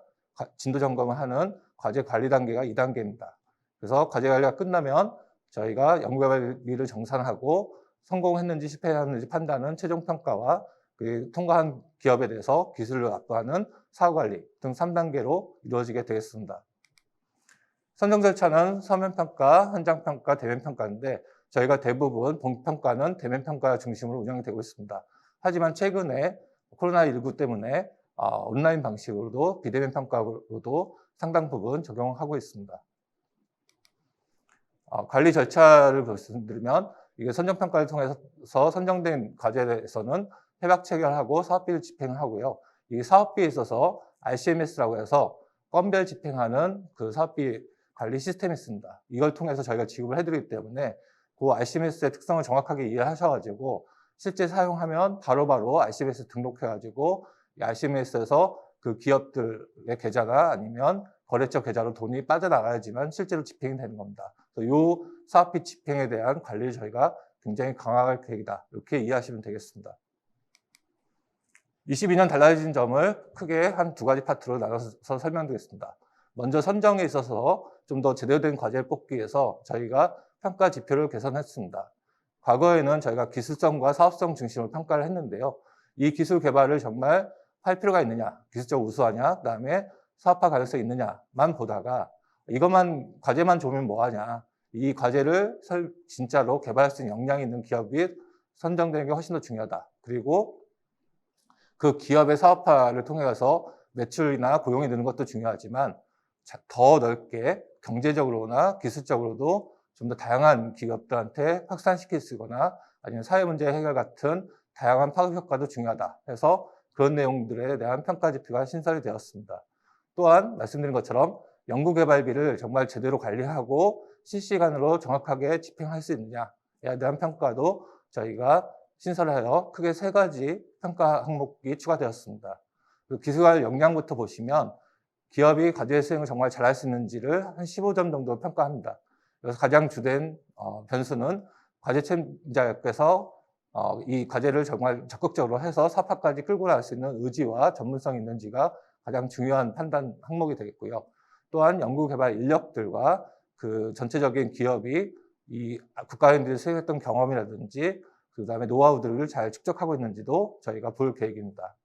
C: 진도 점검을 하는 과제 관리 단계가 2단계입니다. 그래서 과제 관리가 끝나면 저희가 연구개발비를 정산하고 성공했는지 실패했는지 판단하는 최종 평가와 그 통과한 기업에 대해서 기술을 납부하는 사후관리 등 3단계로 이루어지게 되겠습니다. 선정 절차는 서면평가, 현장평가, 대면평가인데 저희가 대부분 본평가는 대면평가 중심으로 운영이 되고 있습니다. 하지만 최근에 코로나19 때문에 온라인 방식으로도 비대면 평가로도 상당 부분 적용하고 있습니다. 관리 절차를 말씀드리면 이게 선정평가를 통해서 선정된 과제에 대해서는 협약 체결하고 사업비를 집행하고요. 이 사업비에 있어서 RCMS라고 해서 건별 집행하는 그 사업비 관리 시스템이 있습니다. 이걸 통해서 저희가 지급을 해드리기 때문에 그 RCMS의 특성을 정확하게 이해하셔가지고 실제 사용하면 바로바로 RCMS 등록해가지고 RCMS에서 그 기업들의 계좌나 아니면 거래처 계좌로 돈이 빠져나가야지만 실제로 집행이 되는 겁니다. 이 사업비 집행에 대한 관리를 저희가 굉장히 강화할 계획이다. 이렇게 이해하시면 되겠습니다. 22년 달라진 점을 크게 한 2가지 파트로 나눠서 설명드리겠습니다. 먼저 선정에 있어서 좀 더 제대로 된 과제를 뽑기 위해서 저희가 평가 지표를 개선했습니다. 과거에는 저희가 기술성과 사업성 중심으로 평가를 했는데요. 이 기술 개발을 정말 할 필요가 있느냐, 기술적으로 우수하냐, 그다음에 사업화 가능성이 있느냐만 보다가 이것만 과제만 좋으면 뭐하냐, 이 과제를 진짜로 개발할 수 있는 역량이 있는 기업이 선정되는 게 훨씬 더 중요하다. 그리고 그 기업의 사업화를 통해서 매출이나 고용이 느는 것도 중요하지만 더 넓게 경제적으로나 기술적으로도 좀 더 다양한 기업들한테 확산시킬 수 있거나 아니면 사회 문제 해결 같은 다양한 파급 효과도 중요하다 해서 그런 내용들에 대한 평가 지표가 신설이 되었습니다. 또한 말씀드린 것처럼 연구개발비를 정말 제대로 관리하고 실시간으로 정확하게 집행할 수 있느냐에 대한 평가도 저희가 신설하여 크게 3가지 평가 항목이 추가되었습니다. 그 기술할 역량부터 보시면 기업이 과제 수행을 정말 잘할 수 있는지를 한 15점 정도 평가합니다. 그래서 가장 주된 변수는 과제 책임자께서 이 과제를 정말 적극적으로 해서 사업화까지 끌고 나갈 수 있는 의지와 전문성이 있는지가 가장 중요한 판단 항목이 되겠고요. 또한 연구개발 인력들과 그 전체적인 기업이 이 국가인들이 수행했던 경험이라든지 그다음에 노하우들을 잘 축적하고 있는지도 저희가 볼 계획입니다.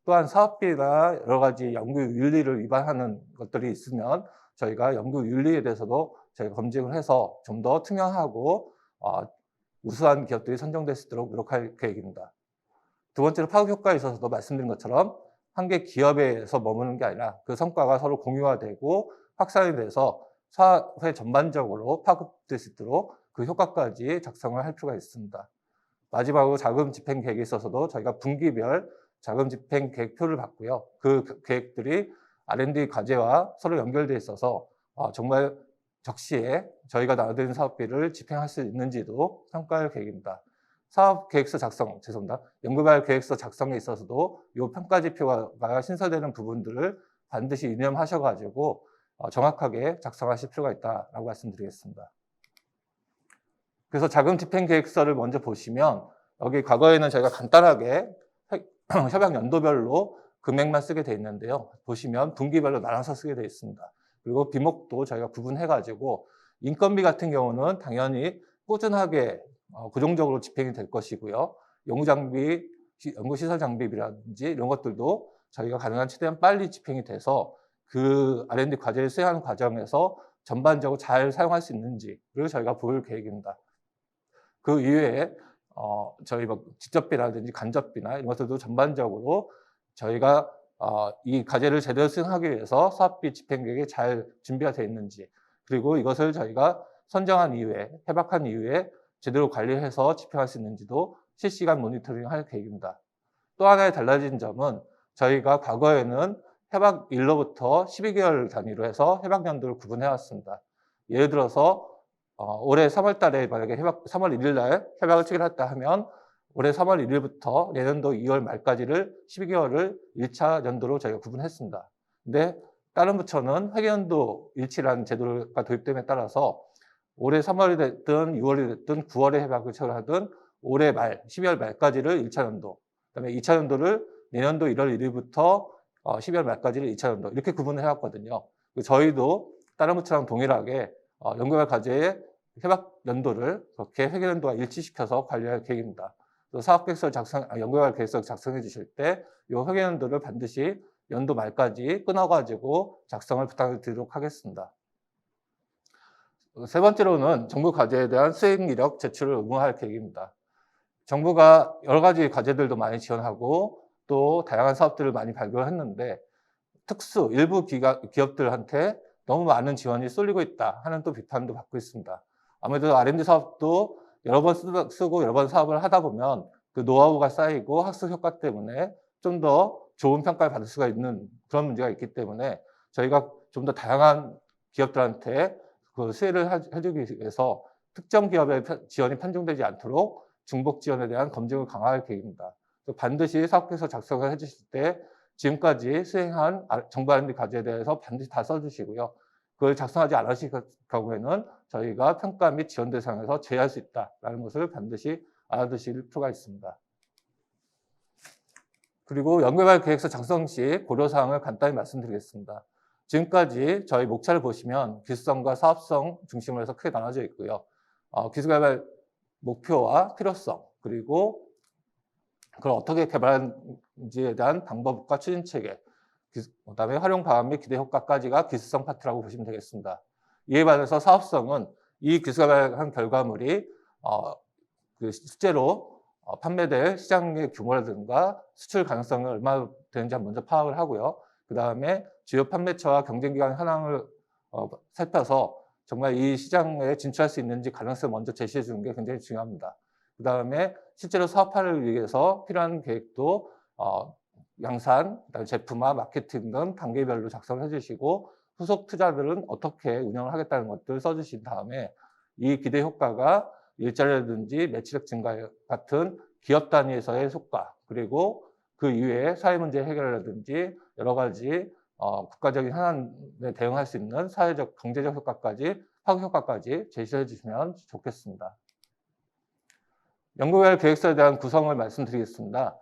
C: 또한 사업비나 여러 가지 연구 윤리를 위반하는 것들이 있으면 저희가 연구 윤리에 대해서도 저희가 검증을 해서 좀 더 투명하고 우수한 기업들이 선정될 수 있도록 노력할 계획입니다. 두 번째로 파급 효과에 있어서도 말씀드린 것처럼 한 개 기업에서 머무는 게 아니라 그 성과가 서로 공유화되고 확산이 돼서 사회 전반적으로 파급될 수 있도록 그 효과까지 작성을 할 필요가 있습니다. 마지막으로 자금 집행 계획에 있어서도 저희가 분기별 자금 집행 계획표를 받고요. 그 계획들이 R&D 과제와 서로 연결되어 있어서 정말 적시에 저희가 나눠드린 사업비를 집행할 수 있는지도 평가할 계획입니다. 사업 계획서 작성, 죄송합니다. 연구개발 계획서 작성에 있어서도 이 평가 지표가 신설되는 부분들을 반드시 유념하셔가지고 정확하게 작성하실 필요가 있다라고 말씀드리겠습니다. 그래서 자금 집행 계획서를 먼저 보시면 여기 과거에는 저희가 간단하게 협약 연도별로 금액만 쓰게 돼 있는데요. 보시면 분기별로 나눠서 쓰게 돼 있습니다. 그리고 비목도 저희가 구분해가지고 인건비 같은 경우는 당연히 꾸준하게 고정적으로 집행이 될 것이고요. 연구장비, 연구시설 장비라든지 이런 것들도 저희가 가능한 최대한 빨리 집행이 돼서 그 R&D 과제를 수행하는 과정에서 전반적으로 잘 사용할 수 있는지를 저희가 볼 계획입니다. 그 이외에 저희 직접비라든지 간접비나 이런 것들도 전반적으로 저희가 이 과제를 제대로 수행하기 위해서 사업비 집행 계획이 잘 준비가 되어 있는지, 그리고 이것을 저희가 선정한 이후에, 협약한 이후에 제대로 관리해서 집행할 수 있는지도 실시간 모니터링 할 계획입니다. 또 하나의 달라진 점은 저희가 과거에는 협약 1로부터 12개월 단위로 해서 협약 연도를 구분해 왔습니다. 예를 들어서 올해 3월 달에 만약에 3월 1일 날 협약을 체결했다 하면 올해 3월 1일부터 내년도 2월 말까지를 12개월을 1차 연도로 저희가 구분했습니다. 근데 다른 부처는 회계연도 일치라는 제도가 도입됨에 따라서 올해 3월이 됐든 6월이 됐든 9월에 협약을 체결하든 올해 말 12월 말까지를 1차 연도, 그다음에 2차 연도를 내년도 1월 1일부터 12월 말까지를 2차 연도 이렇게 구분을 해왔거든요. 저희도 다른 부처랑 동일하게 연구개발 과제의 협약 연도를 그렇게 회계연도와 일치시켜서 관리할 계획입니다. 사업계획서 연구개발 계획서 작성해 주실 때 이 회계연도를 반드시 연도 말까지 끊어가지고 작성을 부탁드리도록 하겠습니다. 세 번째로는 정부 과제에 대한 수행 이력 제출을 의무화할 계획입니다. 정부가 여러 가지 과제들도 많이 지원하고 또 다양한 사업들을 많이 발굴했는데 일부 기업들한테 너무 많은 지원이 쏠리고 있다 하는 또 비판도 받고 있습니다. 아무래도 R&D 사업도 여러 번 쓰고 여러 번 사업을 하다 보면 그 노하우가 쌓이고 학습 효과 때문에 좀 더 좋은 평가를 받을 수가 있는 그런 문제가 있기 때문에 저희가 좀 더 다양한 기업들한테 그 수혜를 해주기 위해서 특정 기업의 지원이 편중되지 않도록 중복 지원에 대한 검증을 강화할 계획입니다. 반드시 사업계획서 작성을 해주실 때 지금까지 수행한 정부 R&D 과제에 대해서 반드시 다 써주시고요. 그걸 작성하지 않으실 경우에는 저희가 평가 및 지원 대상에서 제외할 수 있다는 것을 반드시 알아두실 필요가 있습니다. 그리고 연구개발 계획서 작성 시 고려사항을 간단히 말씀드리겠습니다. 지금까지 저희 목차를 보시면 기술성과 사업성 중심으로 해서 크게 나눠져 있고요. 기술개발 목표와 필요성, 그리고 그걸 어떻게 개발하는지에 대한 방법과 추진체계, 그다음에 활용 방안 및 기대 효과까지가 기술성 파트라고 보시면 되겠습니다. 이에 반해서 사업성은 이 기술개발한 결과물이 실제로 판매될 시장의 규모라든가 수출 가능성이 얼마나 되는지 먼저 파악을 하고요. 그 다음에 주요 판매처와 경쟁기관 현황을 살펴서 정말 이 시장에 진출할 수 있는지 가능성을 먼저 제시해 주는 게 굉장히 중요합니다. 그 다음에 실제로 사업화를 위해서 필요한 계획도 양산, 그다음에 제품화, 마케팅 등 단계별로 작성을 해주시고 후속 투자들은 어떻게 운영을 하겠다는 것들을 써주신 다음에 이 기대 효과가 일자리라든지 매출액 증가 같은 기업 단위에서의 효과, 그리고 그 이외에 사회 문제 해결이라든지 여러 가지 국가적인 현안에 대응할 수 있는 사회적, 경제적 효과까지, 파급 효과까지 제시해 주시면 좋겠습니다. 연구개발 계획서에 대한 구성을 말씀드리겠습니다.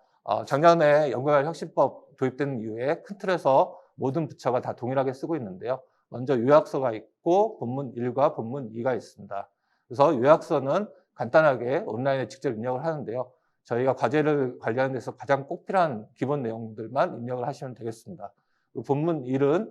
C: 작년에 연구개발 혁신법 도입된 이후에 큰 틀에서 모든 부처가 다 동일하게 쓰고 있는데요. 먼저 요약서가 있고 본문 1과 본문 2가 있습니다. 그래서 요약서는 간단하게 온라인에 직접 입력을 하는데요. 저희가 과제를 관리하는 데서 가장 꼭 필요한 기본 내용들만 입력을 하시면 되겠습니다. 본문 1은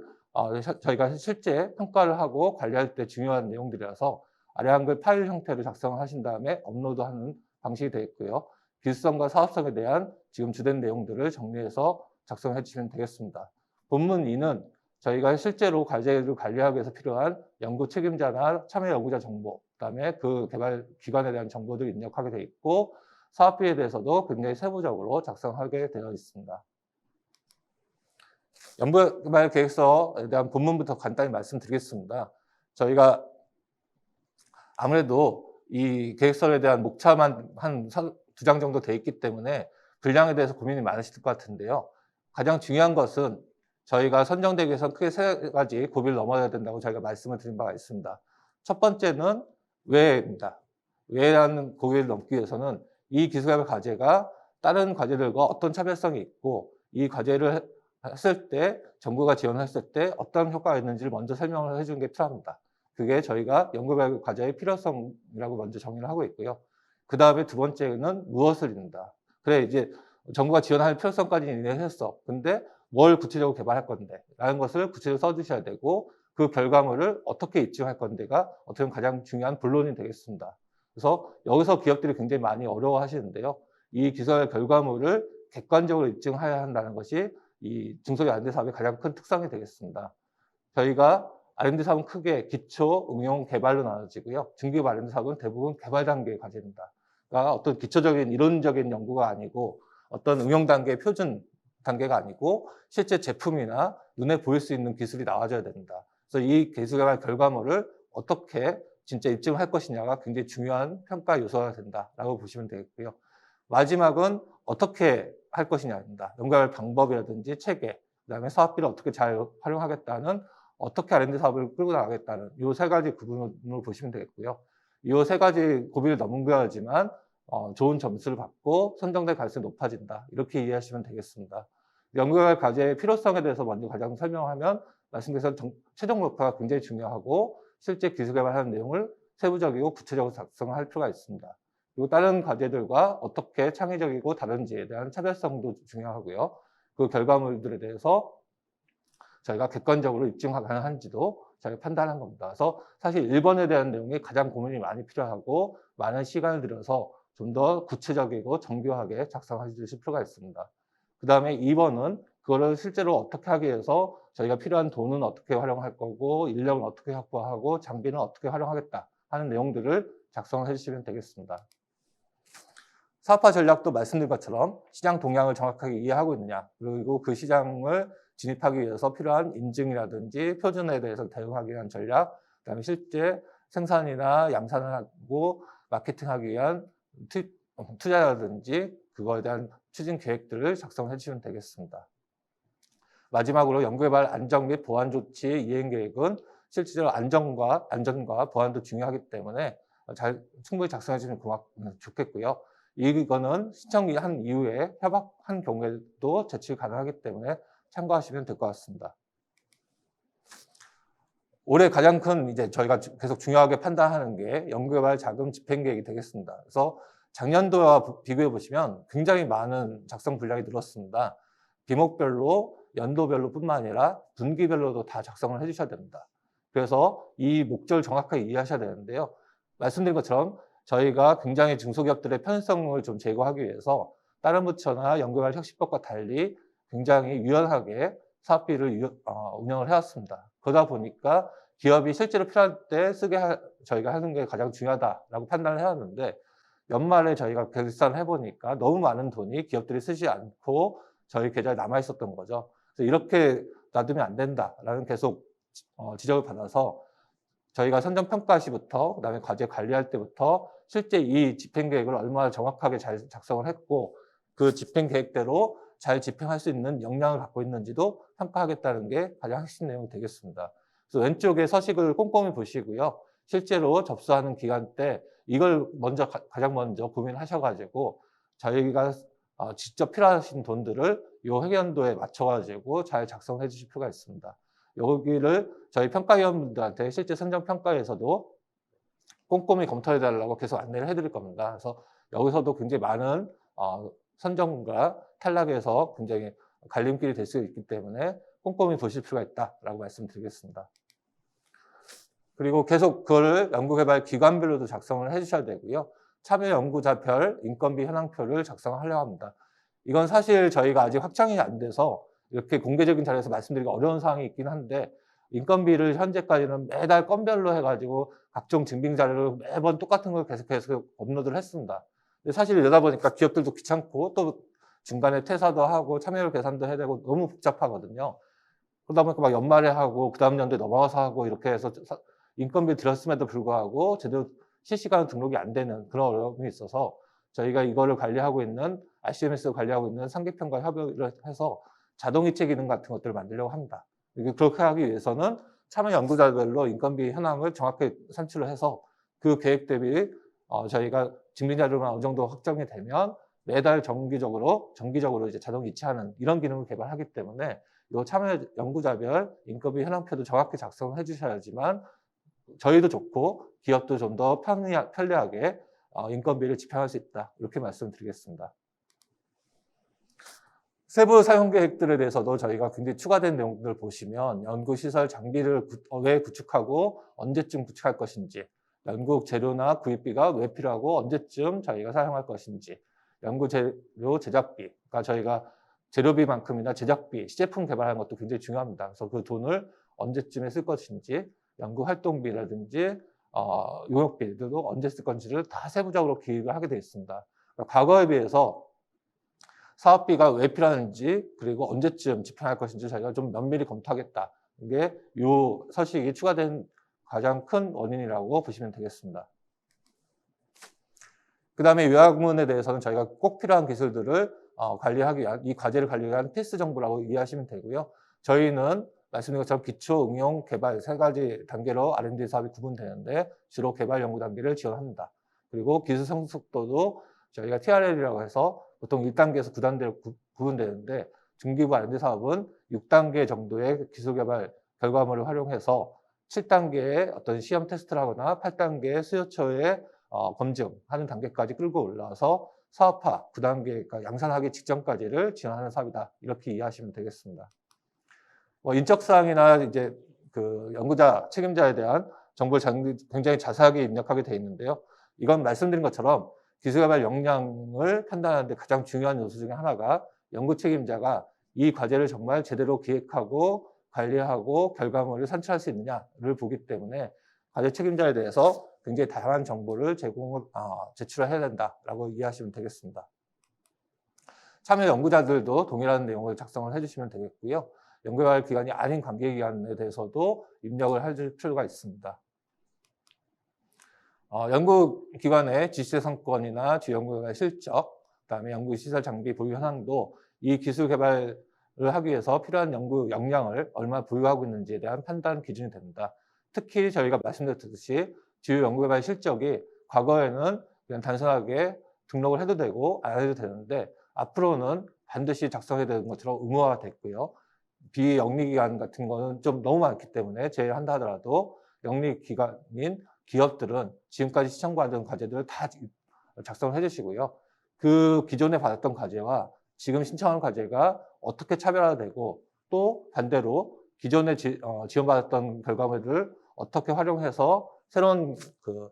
C: 저희가 실제 평가를 하고 관리할 때 중요한 내용들이라서 아래 한글 파일 형태로 작성을 하신 다음에 업로드하는 방식이 되어 있고요. 기술성과 사업성에 대한 지금 주된 내용들을 정리해서 작성해 주시면 되겠습니다. 본문 2는 저희가 실제로 과제를 관리하기 위해서 필요한 연구 책임자나 참여 연구자 정보, 그다음에 그 개발 기관에 대한 정보들을 입력하게 되어 있고 사업비에 대해서도 굉장히 세부적으로 작성하게 되어 있습니다. 연구개발 계획서에 대한 본문부터 간단히 말씀드리겠습니다. 저희가 아무래도 이 계획서에 대한 목차만 한 2장 정도 돼 있기 때문에 분량에 대해서 고민이 많으실 것 같은데요. 가장 중요한 것은 저희가 선정되기 위해서 크게 3가지 고비를 넘어야 된다고 저희가 말씀을 드린 바가 있습니다. 첫 번째는 왜입니다. 왜라는 고비를 넘기 위해서는 이 기술개발 과제가 다른 과제들과 어떤 차별성이 있고 이 과제를 했을 때 정부가 지원했을 때 어떤 효과가 있는지를 먼저 설명을 해주는 게 필요합니다. 그게 저희가 연구개발 과제의 필요성이라고 먼저 정의를 하고 있고요. 그 다음에 두 번째는 무엇을 입는다. 그래 이제 정부가 지원하는 필요성까지는 이해했어. 근데 뭘 구체적으로 개발할 건데 라는 것을 구체적으로 써주셔야 되고 그 결과물을 어떻게 입증할 건데가 어떻게 보면 가장 중요한 본론이 되겠습니다. 그래서 여기서 기업들이 굉장히 많이 어려워하시는데요. 이 기술 결과물을 객관적으로 입증해야 한다는 것이 이 중소기업 R&D 사업의 가장 큰 특성이 되겠습니다. 저희가 R&D 사업은 크게 기초, 응용, 개발로 나눠지고요. 중기업 R&D 사업은 대부분 개발 단계의 과제입니다. 그러니까 어떤 기초적인 이론적인 연구가 아니고 어떤 응용 단계의 표준 단계가 아니고 실제 제품이나 눈에 보일 수 있는 기술이 나와줘야 됩니다. 그래서 이 기술 개발 결과물을 어떻게 진짜 입증을 할 것이냐가 굉장히 중요한 평가 요소가 된다라고 보시면 되겠고요. 마지막은 어떻게 할 것이냐입니다. 연구할 방법이라든지 체계, 그다음에 사업비를 어떻게 잘 활용하겠다는, 어떻게 R&D 사업을 끌고 나가겠다는 이 세 가지 부분을 보시면 되겠고요. 이 세 가지 고비를 넘겨야지만 좋은 점수를 받고 선정될 가능성이 높아진다. 이렇게 이해하시면 되겠습니다. 연구개발 과제의 필요성에 대해서 먼저 가장 설명하면, 말씀드린 최종 목표가 굉장히 중요하고 실제 기술 개발하는 내용을 세부적이고 구체적으로 작성할 필요가 있습니다. 그리고 다른 과제들과 어떻게 창의적이고 다른지에 대한 차별성도 중요하고요. 그 결과물들에 대해서 저희가 객관적으로 입증 가능한지도 저희가 판단한 겁니다. 그래서 사실 1번에 대한 내용이 가장 고민이 많이 필요하고 많은 시간을 들여서 좀 더 구체적이고 정교하게 작성해 주실 필요가 있습니다. 그 다음에 2번은 그거를 실제로 어떻게 하기 위해서 저희가 필요한 돈은 어떻게 활용할 거고, 인력은 어떻게 확보하고, 장비는 어떻게 활용하겠다 하는 내용들을 작성해 주시면 되겠습니다. 사업화 전략도 말씀드린 것처럼 시장 동향을 정확하게 이해하고 있느냐, 그리고 그 시장을 진입하기 위해서 필요한 인증이라든지 표준에 대해서 대응하기 위한 전략, 그다음에 실제 생산이나 양산을 하고 마케팅하기 위한 투자라든지 그거에 대한 추진 계획들을 작성해 주시면 되겠습니다. 마지막으로 연구개발 안정 및 보안 조치 이행 계획은 실질적으로 안전과 보안도 중요하기 때문에 충분히 작성해 주시면 좋겠고요. 이거는 신청한 이후에 협약한 경우에도 제출 가능하기 때문에 참고하시면 될 것 같습니다. 올해 가장 큰 저희가 계속 중요하게 판단하는 게 연구개발 자금 집행 계획이 되겠습니다. 그래서 작년도와 비교해 보시면 굉장히 많은 작성 분량이 늘었습니다. 비목별로, 연도별로 뿐만 아니라 분기별로도 다 작성을 해주셔야 됩니다. 그래서 이 목적을 정확하게 이해하셔야 되는데요. 말씀드린 것처럼 저희가 굉장히 중소기업들의 편성을 좀 제거하기 위해서 다른 부처나 연구개발 혁신법과 달리 굉장히 유연하게 사업비를 운영을 해왔습니다. 그러다 보니까 기업이 실제로 필요할 때 저희가 하는 게 가장 중요하다라고 판단을 해왔는데, 연말에 저희가 결산을 해보니까 너무 많은 돈이 기업들이 쓰지 않고 저희 계좌에 남아 있었던 거죠. 그래서 이렇게 놔두면 안 된다라는 계속 지적을 받아서 저희가 선정평가 시부터 그다음에 과제 관리할 때부터 실제 이 집행계획을 얼마나 정확하게 잘 작성을 했고 그 집행계획대로 잘 집행할 수 있는 역량을 갖고 있는지도 평가하겠다는 게 가장 핵심 내용이 되겠습니다. 그래서 왼쪽에 서식을 꼼꼼히 보시고요. 실제로 접수하는 기간 때 이걸 가장 먼저 고민하셔가지고 저희가 직접 필요하신 돈들을 이 회계연도에 맞춰가지고 잘 작성해 주실 필요가 있습니다. 여기를 저희 평가위원분들한테 실제 선정평가에서도 꼼꼼히 검토해 달라고 계속 안내를 해드릴 겁니다. 그래서 여기서도 굉장히 많은 선정과 탈락에서 굉장히 갈림길이 될 수 있기 때문에 꼼꼼히 보실 필요가 있다라고 말씀드리겠습니다. 그리고 계속 그거를 연구개발 기관별로도 작성을 해주셔야 되고요. 참여 연구자별 인건비 현황표를 작성하려고 합니다. 이건 사실 저희가 아직 확정이 안 돼서 이렇게 공개적인 자리에서 말씀드리기 어려운 사항이 있긴 한데, 인건비를 현재까지는 매달 건별로 해가지고 각종 증빙 자료를 매번 똑같은 걸 계속해서 업로드를 했습니다. 근데 사실 이러다 보니까 기업들도 귀찮고 또 중간에 퇴사도 하고 참여율 계산도 해야 되고 너무 복잡하거든요. 그러다 보니까 막 연말에 하고 그 다음 연도에 넘어가서 하고 이렇게 해서 인건비 들였음에도 불구하고 제대로 실시간 등록이 안 되는 그런 어려움이 있어서 저희가 이거를 관리하고 있는 RCMS를 관리하고 있는 상계편과 협의를 해서 자동이체 기능 같은 것들을 만들려고 합니다. 그렇게 하기 위해서는 참여 연구자별로 인건비 현황을 정확하게 산출을 해서 그 계획 대비 저희가 증빙 자료가 어느 정도 확정이 되면 매달 정기적으로 이제 자동 이체하는 이런 기능을 개발하기 때문에 이 참여 연구자별 인건비 현황표도 정확히 작성을 해주셔야지만 저희도 좋고 기업도 좀 더 편리하게 인건비를 집행할 수 있다. 이렇게 말씀드리겠습니다. 세부 사용 계획들에 대해서도 저희가 굉장히 추가된 내용들을 보시면 연구시설 장비를 왜 구축하고 언제쯤 구축할 것인지, 연구 재료나 구입비가 왜 필요하고 언제쯤 저희가 사용할 것인지, 연구 재료 제작비, 그러니까 저희가 재료비만큼이나 제작비, 시제품 개발하는 것도 굉장히 중요합니다. 그래서 그 돈을 언제쯤에 쓸 것인지, 연구 활동비라든지 용역비들도 언제 쓸 건지를 다 세부적으로 기획을 하게 되어 있습니다. 그러니까 과거에 비해서 사업비가 왜 필요한지 그리고 언제쯤 집행할 것인지 저희가 좀 면밀히 검토하겠다. 이게 이 서식이 추가된 가장 큰 원인이라고 보시면 되겠습니다. 그 다음에 요약문에 대해서는 저희가 꼭 필요한 기술들을 관리하기 위한, 이 과제를 관리하기 위한 필수 정보라고 이해하시면 되고요. 저희는 말씀드린 것처럼 기초, 응용, 개발 세 가지 단계로 R&D 사업이 구분되는데 주로 개발 연구 단계를 지원합니다. 그리고 기술 성숙도도 저희가 TRL이라고 해서 보통 1단계에서 9단계로 구분되는데 중기부 R&D 사업은 6단계 정도의 기술 개발 결과물을 활용해서 7단계의 어떤 시험 테스트를 하거나 8단계의 수요처의 검증하는 단계까지 끌고 올라와서 사업화 9단계, 그러니까 양산하기 직전까지를 지원하는 사업이다. 이렇게 이해하시면 되겠습니다. 인적사항이나 이제 그 연구자, 책임자에 대한 정보를 굉장히 자세하게 입력하게 되어 있는데요. 이건 말씀드린 것처럼 기술개발 역량을 판단하는데 가장 중요한 요소 중에 하나가 연구 책임자가 이 과제를 정말 제대로 기획하고 관리하고 결과물을 산출할 수 있느냐를 보기 때문에 과제 책임자에 대해서 굉장히 다양한 정보를 제출을 해야 된다라고 이해하시면 되겠습니다. 참여 연구자들도 동일한 내용을 작성을 해주시면 되겠고요. 연구개발 기관이 아닌 관계기관에 대해서도 입력을 할 필요가 있습니다. 연구기관의 지시 성권이나 주연구개발 실적, 그다음에 연구시설 장비 보유 현황도 이 기술 개발을 하기 위해서 필요한 연구 역량을 얼마나 보유하고 있는지에 대한 판단 기준이 됩니다. 특히 저희가 말씀드렸듯이 주요 연구개발 실적이 과거에는 그냥 단순하게 등록을 해도 되고 안 해도 되는데 앞으로는 반드시 작성해야 되는 것처럼 의무화가 됐고요. 비영리기관 같은 거는 좀 너무 많기 때문에 제외한다 하더라도 영리기관인 기업들은 지금까지 시청받은 과제들을 다 작성을 해주시고요. 그 기존에 받았던 과제와 지금 신청하는 과제가 어떻게 차별화되고 또 반대로 기존에 지원받았던 결과물들을 어떻게 활용해서 새로운 그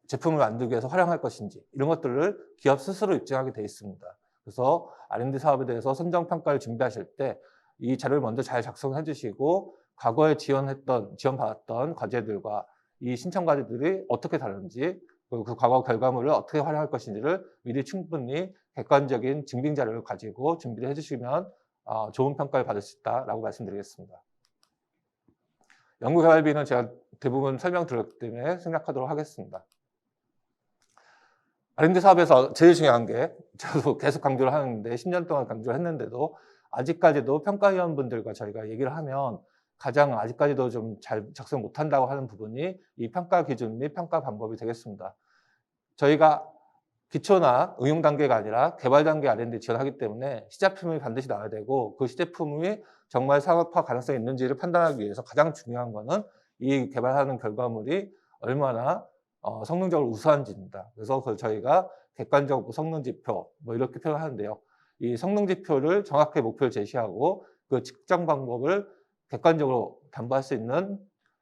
C: 제품을 만들기 위해서 활용할 것인지 이런 것들을 기업 스스로 입증하게 되어 있습니다. 그래서 R&D 사업에 대해서 선정평가를 준비하실 때 이 자료를 먼저 잘 작성해 주시고 과거에 지원받았던 과제들과 이 신청 과제들이 어떻게 다른지 그리고 그 과거 결과물을 어떻게 활용할 것인지를 미리 충분히 객관적인 증빙 자료를 가지고 준비를 해주시면 좋은 평가를 받을 수 있다라고 말씀드리겠습니다. 연구개발비는 제가 대부분 설명드렸기 때문에 생략하도록 하겠습니다. R&D 사업에서 제일 중요한 게 저도 계속 강조를 하는데 10년 동안 강조를 했는데도 아직까지도 평가위원분들과 저희가 얘기를 하면 가장 아직까지도 좀 잘 작성 못한다고 하는 부분이 이 평가 기준 및 평가 방법이 되겠습니다. 저희가 기초나 응용 단계가 아니라 개발 단계 R&D 지원하기 때문에 시제품이 반드시 나와야 되고 그 시제품이 정말 사업화 가능성이 있는지를 판단하기 위해서 가장 중요한 거는 이 개발하는 결과물이 얼마나 성능적으로 우수한지입니다. 그래서 저희가 객관적 성능 지표 뭐 이렇게 표현하는데요. 이 성능 지표를 정확하게 목표를 제시하고 그 측정 방법을 객관적으로 담보할 수 있는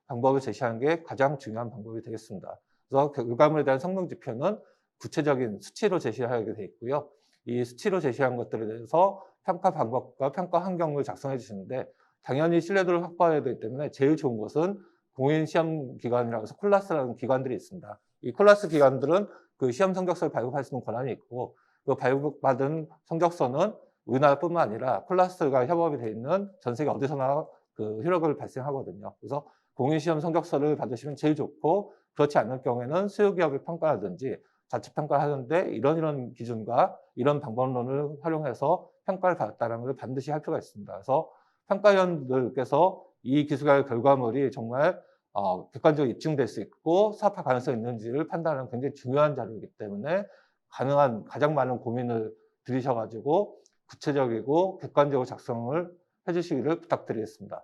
C: 방법을 제시하는 게 가장 중요한 방법이 되겠습니다. 그래서 결과물에 대한 성능 지표는 구체적인 수치로 제시하게 되어 있고요. 이 수치로 제시한 것들에 대해서 평가 방법과 평가 환경을 작성해 주시는데 당연히 신뢰도를 확보해야 되기 때문에 제일 좋은 것은 공인 시험 기관이라고 해서 콜라스라는 기관들이 있습니다. 이 콜라스 기관들은 그 시험 성적서를 발급할 수 있는 권한이 있고 그 발급받은 성적서는 우리나라뿐만 아니라 콜라스가 협업이 되어 있는 전 세계 어디서나 그 효력을 발생하거든요. 그래서 공인 시험 성적서를 받으시면 제일 좋고 그렇지 않을 경우에는 수요기업의 평가라든지 자체 평가를 하는데 이런 기준과 이런 방법론을 활용해서 평가를 받았다는 것을 반드시 할 필요가 있습니다. 그래서 평가위원들께서 이 기술의 결과물이 정말 객관적으로 입증될 수 있고 사업화 가능성이 있는지를 판단하는 굉장히 중요한 자료이기 때문에 가능한 가장 많은 고민을 들이셔가지고 구체적이고 객관적으로 작성을 해주시기를 부탁드리겠습니다.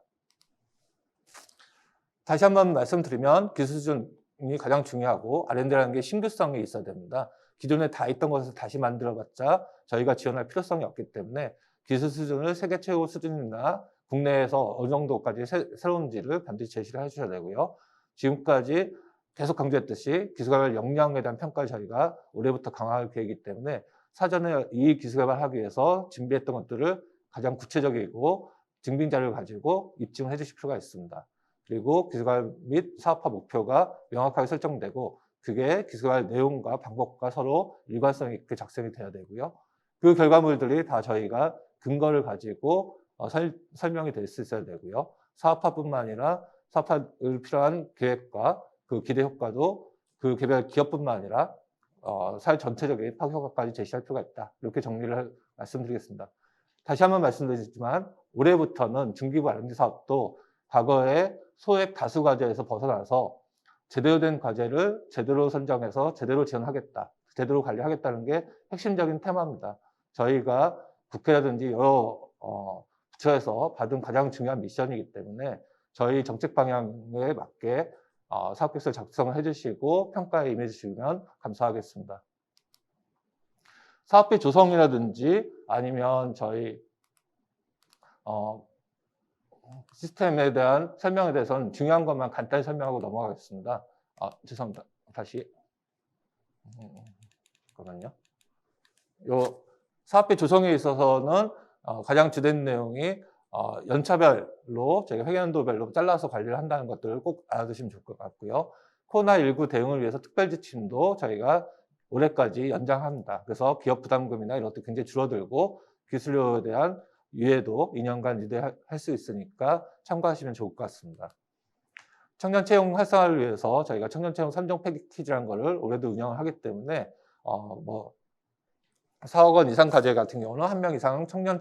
C: 다시 한번 말씀드리면 기술 수준이 가장 중요하고 R&D라는 게 신규성이 있어야 됩니다. 기존에 다 있던 것을 다시 만들어봤자 저희가 지원할 필요성이 없기 때문에 기술 수준을 세계 최고 수준이나 국내에서 어느 정도까지 새로운지를 반드시 제시를 해주셔야 되고요. 지금까지 계속 강조했듯이 기술개발 역량에 대한 평가를 저희가 올해부터 강화할 계획이기 때문에 사전에 이 기술개발을 하기 위해서 준비했던 것들을 가장 구체적이고 증빙 자료를 가지고 입증을 해주실 필요가 있습니다. 그리고 기술개발 및 사업화 목표가 명확하게 설정되고 그게 기술개발 내용과 방법과 서로 일관성 있게 작성이 돼야 되고요. 그 결과물들이 다 저희가 근거를 가지고 설명이 될 수 있어야 되고요. 사업화뿐만 아니라 사업을 필요한 계획과 그 기대 효과도 그 개별 기업뿐만 아니라 사회 전체적인 파급 효과까지 제시할 필요가 있다. 이렇게 정리를 말씀드리겠습니다. 다시 한번 말씀드리지만 올해부터는 중기부 R&D 사업도 과거의 소액 다수 과제에서 벗어나서 제대로 된 과제를 제대로 선정해서 제대로 지원하겠다, 제대로 관리하겠다는 게 핵심적인 테마입니다. 저희가 국회라든지 여러 부처에서 받은 가장 중요한 미션이기 때문에 저희 정책 방향에 맞게 사업계획서를 작성을 해주시고 평가에 임해주시면 감사하겠습니다. 사업비 조성이라든지 아니면 저희 시스템에 대한 설명에 대해서는 중요한 것만 간단히 설명하고 넘어가겠습니다. 죄송합니다. 다시. 잠깐만요. 요 사업비 조성에 있어서는 가장 주된 내용이 연차별로 저희가 회계연도별로 잘라서 관리를 한다는 것들을 꼭 알아두시면 좋을 것 같고요. 코로나19 대응을 위해서 특별 지침도 저희가 올해까지 연장합니다. 그래서 기업 부담금이나 이런 것도 굉장히 줄어들고 기술료에 대한 유예도 2년간 유예할 수 있으니까 참고하시면 좋을 것 같습니다. 청년 채용 활성화를 위해서 저희가 청년 채용 3종 패키지라는 거를 올해도 운영을 하기 때문에 4억 원 이상 과제 같은 경우는 1명 이상 청년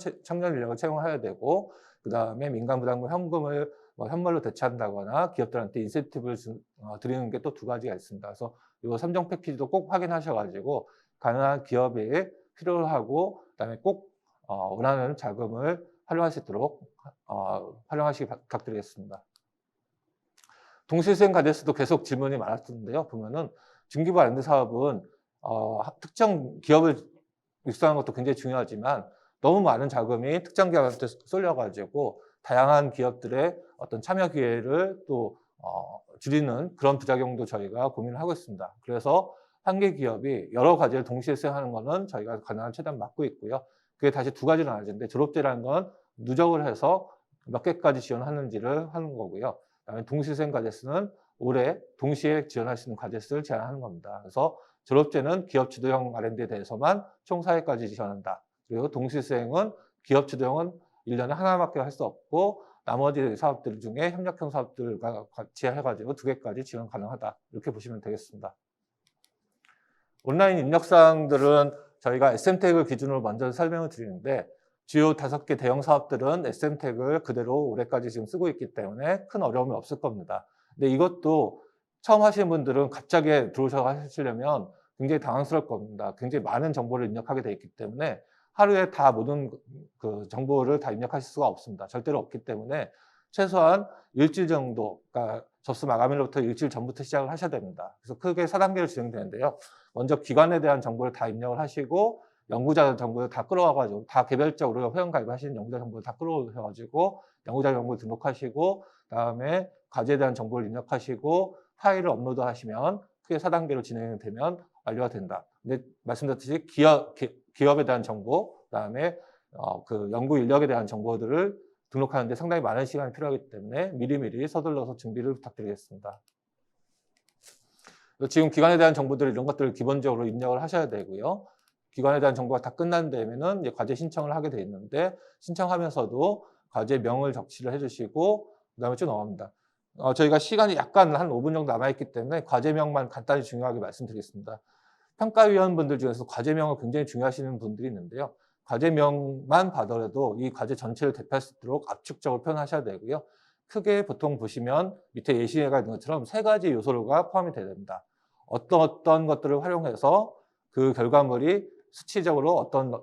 C: 인력을 채용해야 되고, 그 다음에 민간 부담금 현금을 현물로 대체한다거나 기업들한테 인센티브를 드리는 게 또 2가지가 있습니다. 그래서 이 3종 패키지도 꼭 확인하셔가지고 가능한 기업이 필요로 하고, 그다음에 꼭 원하는 자금을 활용할 수 있도록 활용하시기 부탁드리겠습니다. 동시수행 과제수도 계속 질문이 많았는데요. 보면은 중기부 R&D 사업은 특정 기업을 육성하는 것도 굉장히 중요하지만 너무 많은 자금이 특정 기업한테 쏠려가지고 다양한 기업들의 어떤 참여 기회를 또 줄이는 그런 부작용도 저희가 고민을 하고 있습니다. 그래서 한 개 기업이 여러 과제를 동시에 수행하는 것은 저희가 가능한 최대한 막고 있고요. 그게 다시 2가지로 나눠지는데, 졸업제라는 건 누적을 해서 몇 개까지 지원하는지를 하는 거고요. 그다음에 동시 수행 과제 수는 올해 동시에 지원할 수 있는 과제 수를 제한하는 겁니다. 그래서 졸업제는 기업 주도형 R&D에 대해서만 총 4회까지 지원한다. 그리고 동시 수행은 기업 주도형은 1년에 하나밖에 할 수 없고 나머지 사업들 중에 협력형 사업들과 같이 해가지고 2개까지 지원 가능하다. 이렇게 보시면 되겠습니다. 온라인 입력사항들은 저희가 SM택을 기준으로 먼저 설명을 드리는데, 주요 5개 대형 사업들은 SM택을 그대로 올해까지 지금 쓰고 있기 때문에 큰 어려움이 없을 겁니다. 근데 이것도 처음 하시는 분들은 갑자기 들어오셔서 하시려면 굉장히 당황스러울 겁니다. 굉장히 많은 정보를 입력하게 돼 있기 때문에 하루에 다 모든 그 정보를 다 입력하실 수가 없습니다. 절대로 없기 때문에 최소한 일주일 정도, 그러니까 접수 마감일로부터 일주일 전부터 시작을 하셔야 됩니다. 그래서 크게 4단계로 진행되는데요. 먼저 기관에 대한 정보를 다 입력을 하시고, 연구자 정보를 다 끌어와가지고, 다 개별적으로 회원 가입하시는 연구자 정보를 다 끌어오셔가지고 연구자 정보를 등록하시고, 그다음에 과제에 대한 정보를 입력하시고 파일을 업로드 하시면 크게 4단계로 진행되면 완료가 된다. 근데 말씀드렸듯이 기업에 대한 정보, 그다음에 그 연구 인력에 대한 정보들을 등록하는데 상당히 많은 시간이 필요하기 때문에 미리미리 서둘러서 준비를 부탁드리겠습니다. 지금 기관에 대한 정보들, 이런 것들을 기본적으로 입력을 하셔야 되고요. 기관에 대한 정보가 다 끝난 다음에는 이제 과제 신청을 하게 돼 있는데, 신청하면서도 과제명을 적시를 해주시고 그다음에 쭉 넘어갑니다. 저희가 시간이 약간 한 5분 정도 남아있기 때문에 과제명만 간단히 중요하게 말씀드리겠습니다. 평가위원분들 중에서 과제명을 굉장히 중요하시는 분들이 있는데요. 과제명만 봐더라도 이 과제 전체를 대표할 수 있도록 압축적으로 표현하셔야 되고요. 크게 보통 보시면 밑에 예시가 있는 것처럼 3가지 요소가 포함이 돼야 됩니다. 어떤 것들을 활용해서 그 결과물이 수치적으로 어떤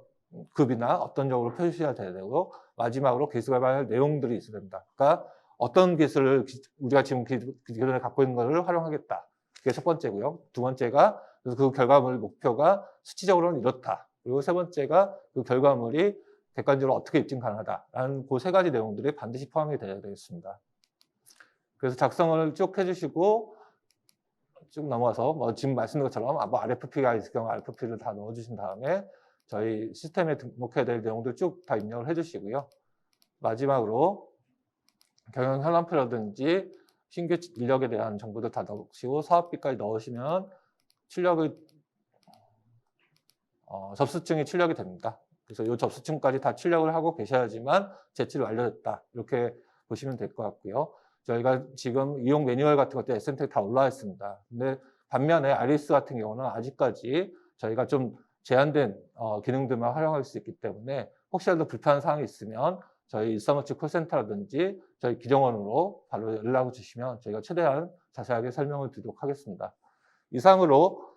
C: 급이나 어떤 적으로 표시가 돼야 되고, 마지막으로 기술 개발할 내용들이 있어야 됩니다. 그러니까 어떤 기술을 우리가 지금 기존에 갖고 있는 것을 활용하겠다. 그게 첫 번째고요. 2번째가 그래서 그 결과물 목표가 수치적으로는 이렇다. 그리고 3번째가 그 결과물이 객관적으로 어떻게 입증 가능하다라는 그 3가지 내용들이 반드시 포함이 되어야 되겠습니다. 그래서 작성을 쭉 해주시고 쭉 넘어와서 지금 말씀드린 것처럼 RFP가 있을 경우 RFP를 다 넣어주신 다음에 저희 시스템에 등록해야 될 내용들 쭉 다 입력을 해주시고요. 마지막으로 경영 현황표라든지 신규 인력에 대한 정보들 다 넣으시고 사업비까지 넣으시면 접수증이 출력이 됩니다. 그래서 이 접수증까지 다 출력을 하고 계셔야지만 제출이 완료됐다. 이렇게 보시면 될 것 같고요. 저희가 지금 이용 매뉴얼 같은 것도 SMT에 다 올라와 있습니다. 근데 반면에 아리스 같은 경우는 아직까지 저희가 좀 제한된 기능들만 활용할 수 있기 때문에 혹시라도 불편한 사항이 있으면 저희 1357 콜센터라든지 저희 기정원으로 바로 연락을 주시면 저희가 최대한 자세하게 설명을 드리도록 하겠습니다. 이상으로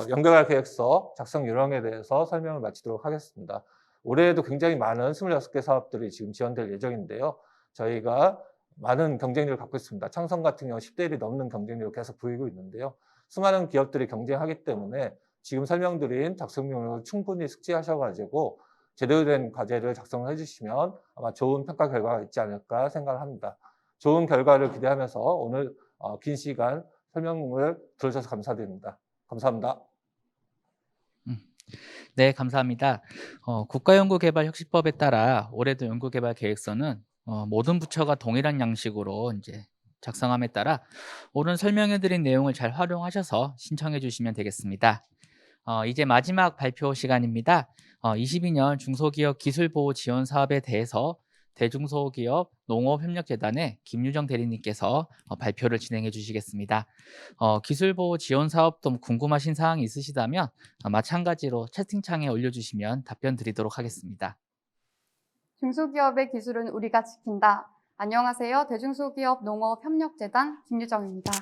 C: 연결할 계획서 작성 요령에 대해서 설명을 마치도록 하겠습니다. 올해에도 굉장히 많은 26개 사업들이 지금 지원될 예정인데요. 저희가 많은 경쟁력을 갖고 있습니다. 창성 같은 경우 10대 1이 넘는 경쟁력을 계속 보이고 있는데요. 수많은 기업들이 경쟁하기 때문에 지금 설명드린 작성 요령을 충분히 숙지하셔가지고 제대로 된 과제를 작성을 해주시면 아마 좋은 평가 결과가 있지 않을까 생각을 합니다. 좋은 결과를 기대하면서 오늘 긴 시간 설명을 들어주셔서 감사드립니다. 감사합니다.
A: 네, 감사합니다. 국가연구개발혁신법에 따라 올해도 연구개발 계획서는 모든 부처가 동일한 양식으로 이제 작성함에 따라 오늘 설명해드린 내용을 잘 활용하셔서 신청해 주시면 되겠습니다. 이제 마지막 발표 시간입니다. 22년 중소기업 기술보호 지원 사업에 대해서 대중소기업 농업협력재단의 김유정 대리님께서 발표를 진행해 주시겠습니다. 기술보호 지원 사업도 궁금하신 사항이 있으시다면 마찬가지로 채팅창에 올려주시면 답변 드리도록 하겠습니다.
D: 중소기업의 기술은 우리가 지킨다. 안녕하세요. 대중소기업 농업협력재단 김유정입니다.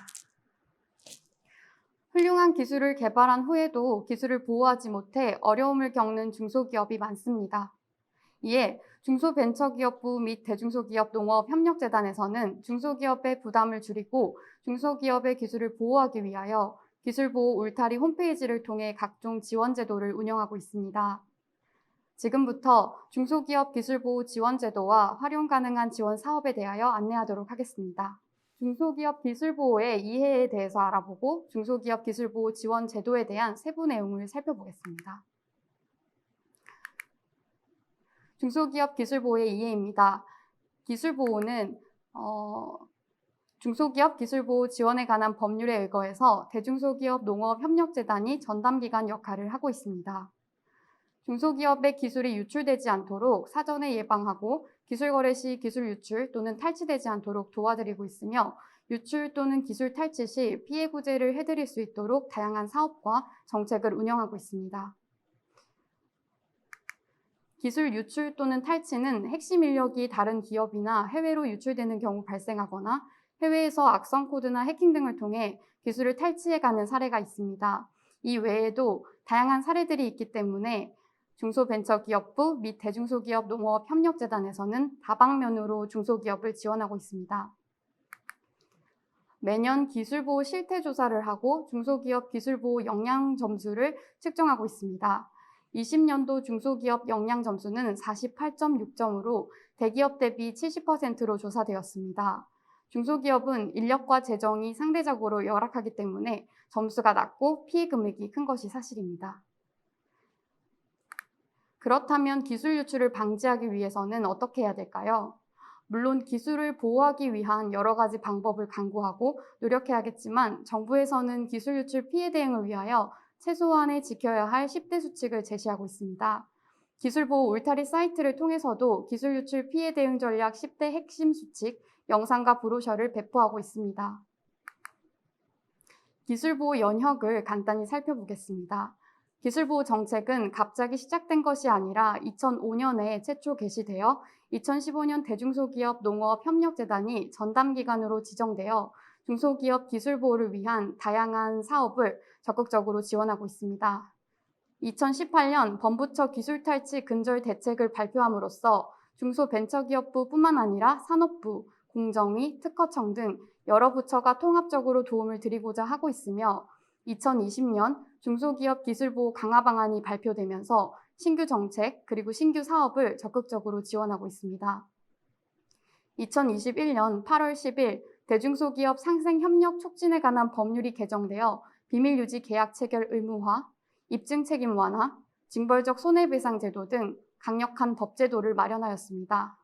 D: 훌륭한 기술을 개발한 후에도 기술을 보호하지 못해 어려움을 겪는 중소기업이 많습니다. 이에 중소벤처기업부 및 대중소기업 농업협력재단에서는 중소기업의 부담을 줄이고 중소기업의 기술을 보호하기 위하여 기술보호 울타리 홈페이지를 통해 각종 지원 제도를 운영하고 있습니다. 지금부터 중소기업 기술보호 지원 제도와 활용 가능한 지원 사업에 대하여 안내하도록 하겠습니다. 중소기업 기술보호의 이해에 대해서 알아보고 중소기업 기술보호 지원 제도에 대한 세부 내용을 살펴보겠습니다. 중소기업 기술보호의 이해입니다. 기술보호는 중소기업 기술보호 지원에 관한 법률에 의거해서 대중소기업 농업협력재단이 전담기관 역할을 하고 있습니다. 중소기업의 기술이 유출되지 않도록 사전에 예방하고 기술 거래 시 기술 유출 또는 탈취되지 않도록 도와드리고 있으며 유출 또는 기술 탈취 시 피해 구제를 해드릴 수 있도록 다양한 사업과 정책을 운영하고 있습니다. 기술 유출 또는 탈취는 핵심 인력이 다른 기업이나 해외로 유출되는 경우 발생하거나 해외에서 악성 코드나 해킹 등을 통해 기술을 탈취해가는 사례가 있습니다. 이 외에도 다양한 사례들이 있기 때문에 중소벤처기업부 및 대중소기업 농업협력재단에서는 다방면으로 중소기업을 지원하고 있습니다. 매년 기술보호 실태조사를 하고 중소기업 기술보호 역량 점수를 측정하고 있습니다. 20년도 중소기업 역량 점수는 48.6점으로 대기업 대비 70%로 조사되었습니다. 중소기업은 인력과 재정이 상대적으로 열악하기 때문에 점수가 낮고 피해 금액이 큰 것이 사실입니다. 그렇다면 기술 유출을 방지하기 위해서는 어떻게 해야 될까요? 물론 기술을 보호하기 위한 여러 가지 방법을 강구하고 노력해야겠지만 정부에서는 기술 유출 피해 대응을 위하여 최소한의 지켜야 할 10대 수칙을 제시하고 있습니다. 기술보호 울타리 사이트를 통해서도 기술 유출 피해 대응 전략 10대 핵심 수칙 영상과 브로셔를 배포하고 있습니다. 기술보호 연혁을 간단히 살펴보겠습니다. 기술보호 정책은 갑자기 시작된 것이 아니라 2005년에 최초 개시되어 2015년 대중소기업 농업협력재단이 전담기관으로 지정되어 중소기업 기술보호를 위한 다양한 사업을 적극적으로 지원하고 있습니다. 2018년 범부처 기술탈취 근절 대책을 발표함으로써 중소벤처기업부뿐만 아니라 산업부, 공정위, 특허청 등 여러 부처가 통합적으로 도움을 드리고자 하고 있으며 2020년 중소기업 기술보호 강화 방안이 발표되면서 신규 정책 그리고 신규 사업을 적극적으로 지원하고 있습니다. 2021년 8월 10일 대중소기업 상생협력 촉진에 관한 법률이 개정되어 비밀유지 계약 체결 의무화, 입증 책임 완화, 징벌적 손해배상 제도 등 강력한 법제도를 마련하였습니다.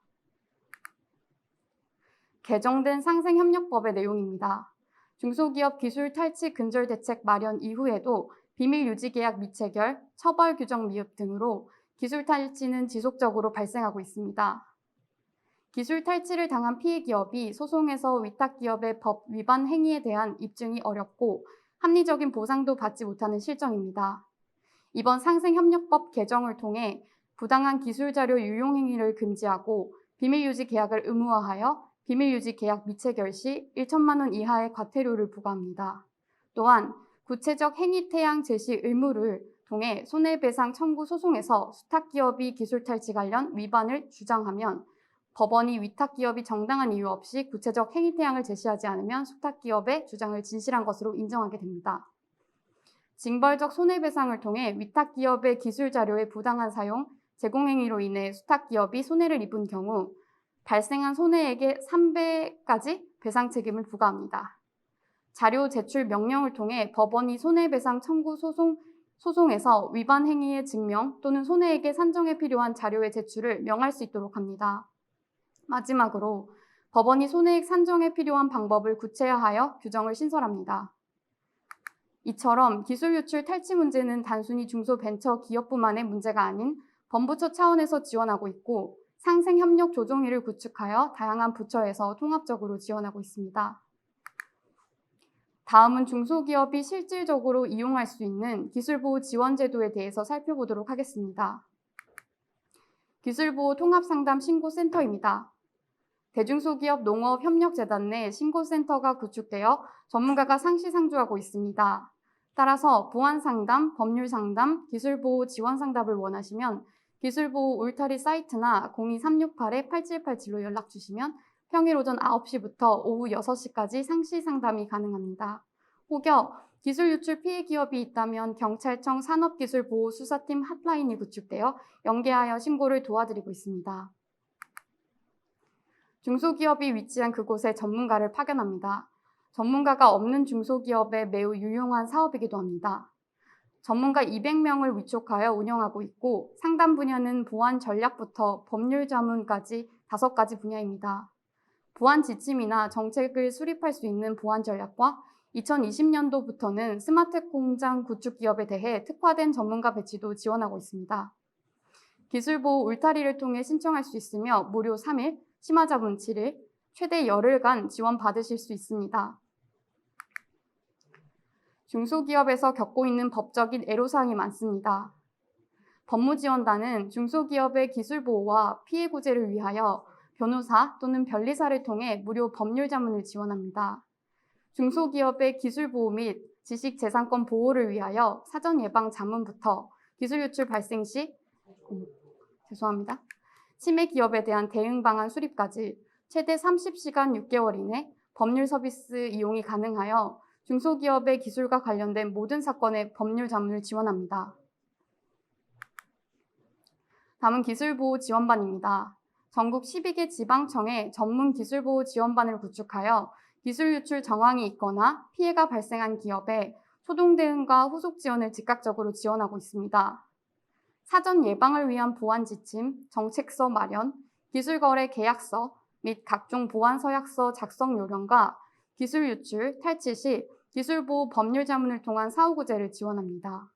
D: 개정된 상생협력법의 내용입니다. 중소기업 기술 탈취 근절 대책 마련 이후에도 비밀 유지 계약 미체결, 처벌 규정 미흡 등으로 기술 탈취는 지속적으로 발생하고 있습니다. 기술 탈취를 당한 피해 기업이 소송에서 위탁 기업의 법 위반 행위에 대한 입증이 어렵고 합리적인 보상도 받지 못하는 실정입니다. 이번 상생협력법 개정을 통해 부당한 기술 자료 유용 행위를 금지하고 비밀유지 계약을 의무화하여 비밀유지 계약 미체결 시 1천만 원 이하의 과태료를 부과합니다. 또한 구체적 행위 태양 제시 의무를 통해 손해배상 청구 소송에서 수탁기업이 기술 탈취 관련 위반을 주장하면 법원이 위탁기업이 정당한 이유 없이 구체적 행위 태양을 제시하지 않으면 수탁기업의 주장을 진실한 것으로 인정하게 됩니다. 징벌적 손해배상을 통해 위탁기업의 기술 자료의 부당한 사용, 제공 행위로 인해 수탁기업이 손해를 입은 경우 발생한 손해액의 3배까지 배상 책임을 부과합니다. 자료 제출 명령을 통해 법원이 손해배상 청구 소송에서 위반 행위의 증명 또는 손해액의 산정에 필요한 자료의 제출을 명할 수 있도록 합니다. 마지막으로 법원이 손해액 산정에 필요한 방법을 구체화하여 규정을 신설합니다. 이처럼 기술 유출 탈취 문제는 단순히 중소벤처기업뿐만의 문제가 아닌 범부처 차원에서 지원하고 있고 상생협력 조정위를 구축하여 다양한 부처에서 통합적으로 지원하고 있습니다. 다음은 중소기업이 실질적으로 이용할 수 있는 기술보호 지원제도에 대해서 살펴보도록 하겠습니다. 기술보호 통합상담신고센터입니다. 대중소기업 농업협력재단 내 신고센터가 구축되어 전문가가 상시상조하고 있습니다. 따라서 보안상담, 법률상담, 기술보호 지원상담을 원하시면 기술보호 울타리 사이트나 02368-8787로 연락주시면 평일 오전 9시부터 오후 6시까지 상시상담이 가능합니다. 혹여 기술 유출 피해 기업이 있다면 경찰청 산업기술보호수사팀 핫라인이 구축되어 연계하여 신고를 도와드리고 있습니다. 중소기업이 위치한 그곳에 전문가를 파견합니다. 전문가가 없는 중소기업에 매우 유용한 사업이기도 합니다. 전문가 200명을 위촉하여 운영하고 있고 상담 분야는 보안 전략부터 법률 자문까지 5가지 분야입니다. 보안 지침이나 정책을 수립할 수 있는 보안 전략과 2020년도부터는 스마트 공장 구축 기업에 대해 특화된 전문가 배치도 지원하고 있습니다. 기술보호 울타리를 통해 신청할 수 있으며 무료 3일, 심화자문 7일, 최대 열흘간 지원받으실 수 있습니다. 중소기업에서 겪고 있는 법적인 애로사항이 많습니다. 법무지원단은 중소기업의 기술보호와 피해 구제를 위하여 변호사 또는 변리사를 통해 무료 법률 자문을 지원합니다. 중소기업의 기술보호 및 지식재산권 보호를 위하여 사전 예방 자문부터 기술 유출 발생 시 침해 기업에 대한 대응 방안 수립까지 최대 30시간 6개월 이내 법률 서비스 이용이 가능하여 중소기업의 기술과 관련된 모든 사건의 법률 자문을 지원합니다. 다음은 기술보호 지원반입니다. 전국 12개 지방청에 전문 기술보호 지원반을 구축하여 기술 유출 정황이 있거나 피해가 발생한 기업에 초동 대응과 후속 지원을 즉각적으로 지원하고 있습니다. 사전 예방을 위한 보안 지침, 정책서 마련, 기술거래 계약서 및 각종 보안 서약서 작성 요령과 기술 유출, 탈취 시 기술보호 법률 자문을 통한 사후구제를 지원합니다.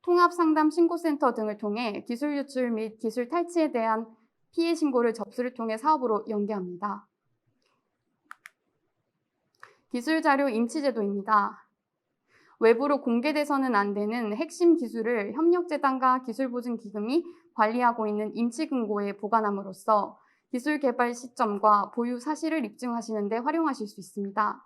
D: 통합상담신고센터 등을 통해 기술 유출 및 기술 탈취에 대한 피해 신고를 접수를 통해 사업으로 연계합니다. 기술자료 임치제도입니다. 외부로 공개돼서는 안 되는 핵심 기술을 협력재단과 기술보증기금이 관리하고 있는 임치금고에 보관함으로써 기술 개발 시점과 보유 사실을 입증하시는 데 활용하실 수 있습니다.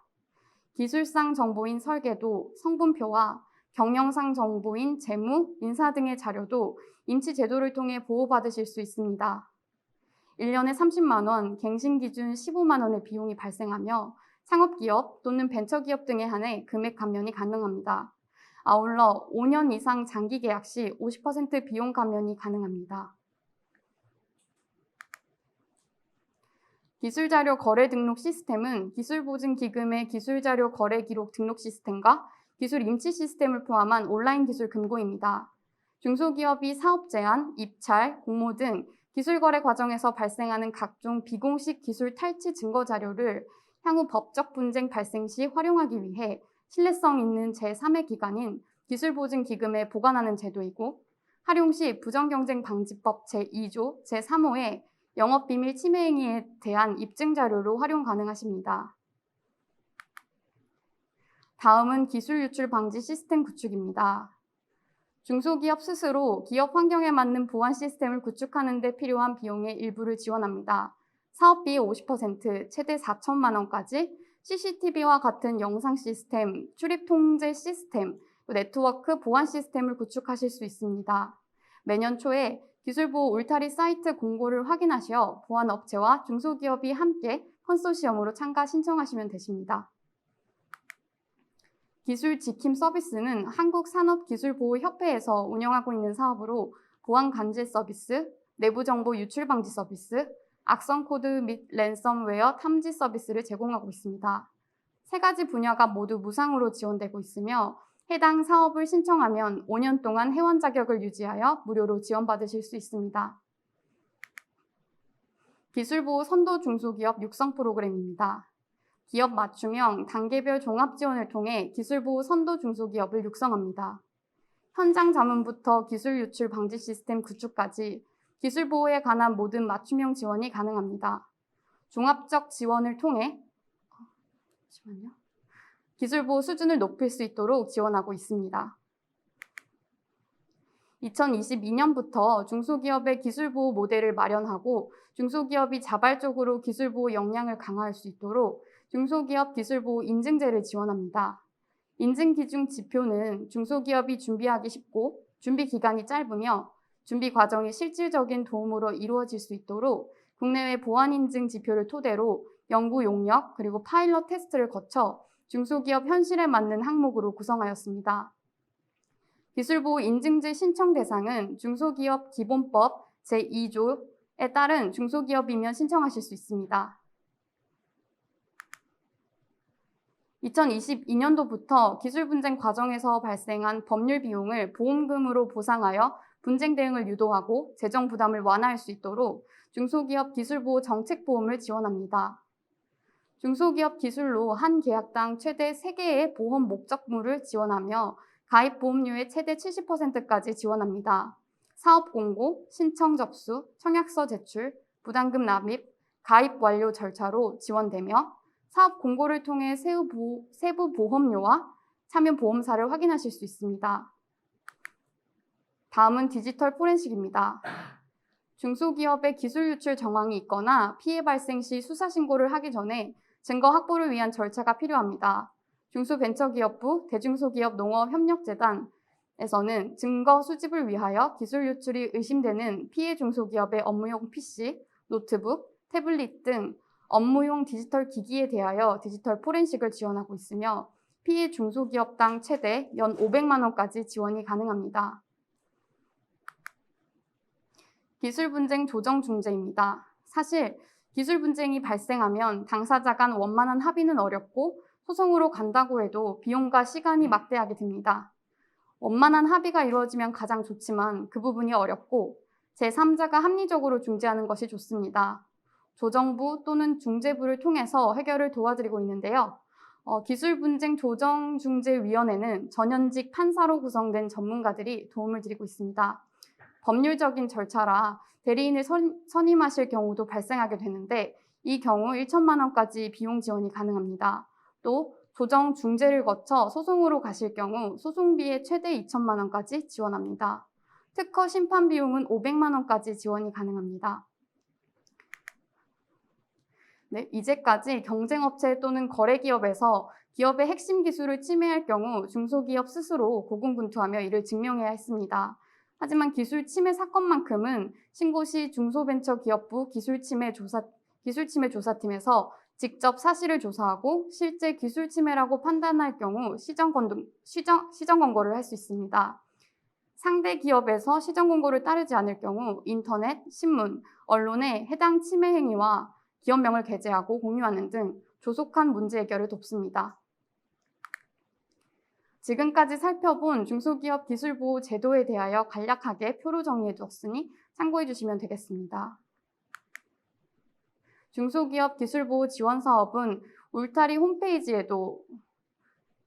D: 기술상 정보인 설계도, 성분표와 경영상 정보인 재무, 인사 등의 자료도 임치제도를 통해 보호받으실 수 있습니다. 1년에 30만 원, 갱신 기준 15만 원의 비용이 발생하며 상업기업 또는 벤처기업 등에 한해 금액 감면이 가능합니다. 아울러 5년 이상 장기 계약 시 50% 비용 감면이 가능합니다. 기술자료 거래 등록 시스템은 기술보증기금의 기술자료 거래 기록 등록 시스템과 기술 임치 시스템을 포함한 온라인 기술 금고입니다. 중소기업이 사업 제안, 입찰, 공모 등 기술 거래 과정에서 발생하는 각종 비공식 기술 탈취 증거 자료를 향후 법적 분쟁 발생 시 활용하기 위해 신뢰성 있는 제3의 기관인 기술보증기금에 보관하는 제도이고 활용 시 부정경쟁방지법 제2조 제3호에 영업비밀 침해 행위에 대한 입증 자료로 활용 가능하십니다. 다음은 기술 유출 방지 시스템 구축입니다. 중소기업 스스로 기업 환경에 맞는 보안 시스템을 구축하는 데 필요한 비용의 일부를 지원합니다. 사업비의 50%, 최대 4천만 원까지 CCTV와 같은 영상 시스템, 출입 통제 시스템, 네트워크 보안 시스템을 구축하실 수 있습니다. 매년 초에 기술보호 울타리 사이트 공고를 확인하시어 보안 업체와 중소기업이 함께 컨소시엄으로 참가 신청하시면 되십니다. 기술 지킴 서비스는 한국산업기술보호협회에서 운영하고 있는 사업으로 보안 관제 서비스, 내부 정보 유출 방지 서비스, 악성 코드 및 랜섬웨어 탐지 서비스를 제공하고 있습니다. 세 가지 분야가 모두 무상으로 지원되고 있으며 해당 사업을 신청하면 5년 동안 회원 자격을 유지하여 무료로 지원받으실 수 있습니다. 기술보호 선도 중소기업 육성 프로그램입니다. 기업 맞춤형 단계별 종합 지원을 통해 기술보호 선도 중소기업을 육성합니다. 현장 자문부터 기술 유출 방지 시스템 구축까지 기술보호에 관한 모든 맞춤형 지원이 가능합니다. 종합적 지원을 통해 기술보호 수준을 높일 수 있도록 지원하고 있습니다. 2022년부터 중소기업의 기술보호 모델을 마련하고 중소기업이 자발적으로 기술보호 역량을 강화할 수 있도록 중소기업 기술보호 인증제를 지원합니다. 인증기준 지표는 중소기업이 준비하기 쉽고 준비 기간이 짧으며 준비 과정이 실질적인 도움으로 이루어질 수 있도록 국내외 보안 인증 지표를 토대로 연구 용역 그리고 파일럿 테스트를 거쳐 중소기업 현실에 맞는 항목으로 구성하였습니다. 기술보호 인증제 신청 대상은 중소기업 기본법 제2조에 따른 중소기업이면 신청하실 수 있습니다. 2022년도부터 기술 분쟁 과정에서 발생한 법률 비용을 보험금으로 보상하여 분쟁 대응을 유도하고 재정 부담을 완화할 수 있도록 중소기업 기술보호 정책보험을 지원합니다. 중소기업 기술로 한 계약당 최대 3개의 보험 목적물을 지원하며 가입 보험료의 최대 70%까지 지원합니다. 사업 공고, 신청 접수, 청약서 제출, 부담금 납입, 가입 완료 절차로 지원되며 사업 공고를 통해 세부 보험료와 참여 보험사를 확인하실 수 있습니다. 다음은 디지털 포렌식입니다. 중소기업의 기술 유출 정황이 있거나 피해 발생 시 수사 신고를 하기 전에 증거 확보를 위한 절차가 필요합니다. 중소벤처기업부 대중소기업농업협력재단에서는 증거 수집을 위하여 기술 유출이 의심되는 피해 중소기업의 업무용 PC, 노트북, 태블릿 등 업무용 디지털 기기에 대하여 디지털 포렌식을 지원하고 있으며 피해 중소기업당 최대 연 500만 원까지 지원이 가능합니다. 기술 분쟁 조정 중재입니다. 사실 기술 분쟁이 발생하면 당사자 간 원만한 합의는 어렵고 소송으로 간다고 해도 비용과 시간이 막대하게 듭니다. 원만한 합의가 이루어지면 가장 좋지만 그 부분이 어렵고 제3자가 합리적으로 중재하는 것이 좋습니다. 조정부 또는 중재부를 통해서 해결을 도와드리고 있는데요. 기술분쟁 조정중재위원회는 전현직 판사로 구성된 전문가들이 도움을 드리고 있습니다. 법률적인 절차라 대리인을 선임하실 경우도 발생하게 되는데 이 경우 1천만 원까지 비용 지원이 가능합니다. 또 조정 중재를 거쳐 소송으로 가실 경우 소송비의 최대 2천만 원까지 지원합니다. 특허 심판 비용은 500만 원까지 지원이 가능합니다. 네, 이제까지 경쟁업체 또는 거래기업에서 기업의 핵심 기술을 침해할 경우 중소기업 스스로 고군분투하며 이를 증명해야 했습니다. 하지만 기술 침해 사건만큼은 신고 시 중소벤처기업부 기술침해 조사팀에서 직접 사실을 조사하고 실제 기술 침해라고 판단할 경우 시정 권고를 할 수 있습니다. 상대 기업에서 시정 권고를 따르지 않을 경우 인터넷, 신문, 언론에 해당 침해 행위와 기업명을 게재하고 공유하는 등 조속한 문제 해결을 돕습니다. 지금까지 살펴본 중소기업 기술보호 제도에 대하여 간략하게 표로 정리해 두었으니 참고해 주시면 되겠습니다. 중소기업 기술보호 지원 사업은 울타리 홈페이지에도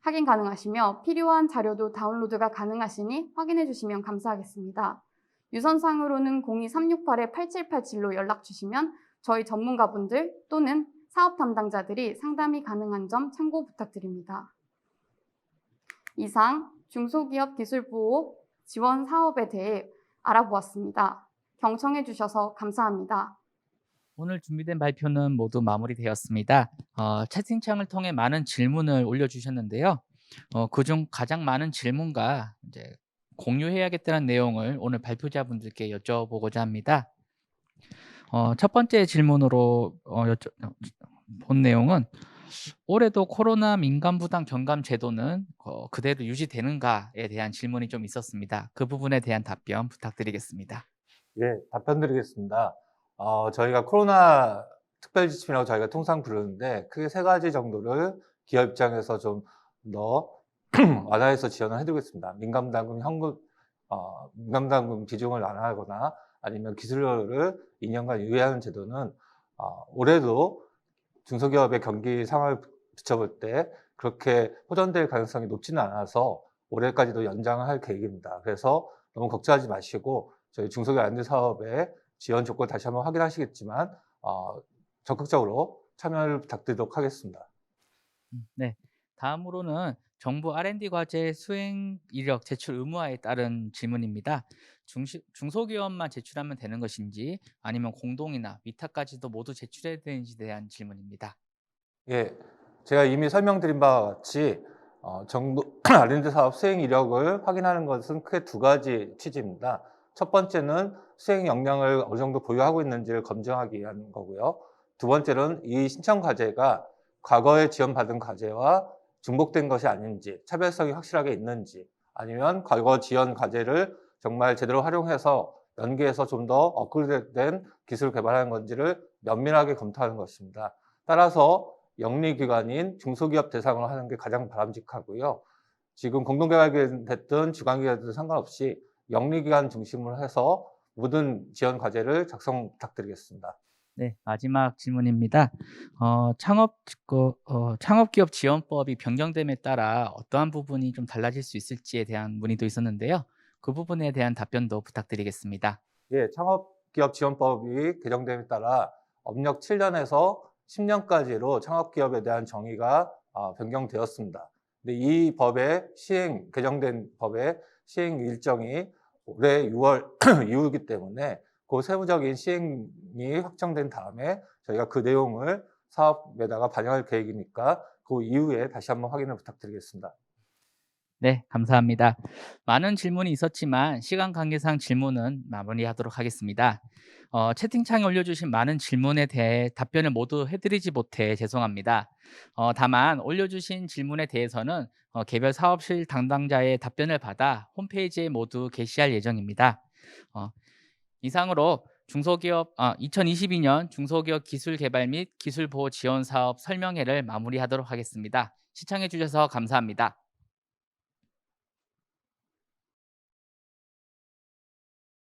D: 확인 가능하시며 필요한 자료도 다운로드가 가능하시니 확인해 주시면 감사하겠습니다. 유선상으로는 02368-8787로 연락 주시면 저희 전문가분들 또는 사업 담당자들이 상담이 가능한 점 참고 부탁드립니다. 이상 중소기업 기술보호 지원 사업에 대해 알아보았습니다. 경청해 주셔서 감사합니다.
A: 오늘 준비된 발표는 모두 마무리되었습니다. 채팅창을 통해 많은 질문을 올려주셨는데요. 그중 가장 많은 질문과 이제 공유해야겠다는 내용을 오늘 발표자분들께 여쭤보고자 합니다. 첫 번째 질문으로 본 내용은 올해도 코로나 민간부담 경감 제도는 그대로 유지되는가에 대한 질문이 좀 있었습니다. 그 부분에 대한 답변 부탁드리겠습니다.
C: 예, 답변 드리겠습니다. 저희가 코로나 특별지침이라고 저희가 통상 부르는데 크게 3가지 정도를 기업 입장에서 좀 더 완화해서 지원을 해드리겠습니다. 민감당금 비중을 완화하거나 아니면 기술료를 2년간 유예하는 제도는 올해도 중소기업의 경기 상황을 비춰볼 때 그렇게 호전될 가능성이 높지는 않아서 올해까지도 연장을 할 계획입니다. 그래서 너무 걱정하지 마시고 저희 중소기업 안전사업의 지원 조건 다시 한번 확인하시겠지만 적극적으로 참여를 부탁드리도록 하겠습니다.
A: 네, 다음으로는 정부 R&D 과제 수행 이력 제출 의무화에 따른 질문입니다. 중소기업만 제출하면 되는 것인지 아니면 공동이나 위탁까지도 모두 제출해야 되는지에 대한 질문입니다.
C: 예, 제가 이미 설명드린 바와 같이 정부 R&D 사업 수행 이력을 확인하는 것은 크게 2가지 취지입니다. 첫 번째는 수행 역량을 어느 정도 보유하고 있는지를 검증하기 위한 거고요. 두 번째는 이 신청 과제가 과거에 지원받은 과제와 중복된 것이 아닌지, 차별성이 확실하게 있는지, 아니면 과거 지원 과제를 정말 제대로 활용해서 연계해서 좀 더 업그레이드된 기술을 개발하는 건지를 면밀하게 검토하는 것입니다. 따라서 영리기관인 중소기업 대상으로 하는 게 가장 바람직하고요. 지금 공동개발기관 됐든 주관기관이든 상관없이 영리기관 중심으로 해서 모든 지원 과제를 작성 부탁드리겠습니다.
A: 네, 마지막 질문입니다. 창업기업 지원법이 변경됨에 따라 어떠한 부분이 좀 달라질 수 있을지에 대한 문의도 있었는데요. 그 부분에 대한 답변도 부탁드리겠습니다.
C: 예, 창업기업 지원법이 개정됨에 따라 업력 7년에서 10년까지로 창업기업에 대한 정의가 변경되었습니다. 근데 이 개정된 법의 시행 일정이 올해 6월 이후이기 때문에 그 세부적인 시행이 확정된 다음에 저희가 그 내용을 사업에다가 반영할 계획이니까 그 이후에 다시 한번 확인을 부탁드리겠습니다.
A: 네, 감사합니다. 많은 질문이 있었지만 시간 관계상 질문은 마무리하도록 하겠습니다. 채팅창에 올려주신 많은 질문에 대해 답변을 모두 해드리지 못해 죄송합니다. 다만 올려주신 질문에 대해서는 개별 사업실 담당자의 답변을 받아 홈페이지에 모두 게시할 예정입니다. 이상으로 2022년 중소기업 기술개발 및 기술보호 지원 사업 설명회를 마무리하도록 하겠습니다. 시청해 주셔서 감사합니다.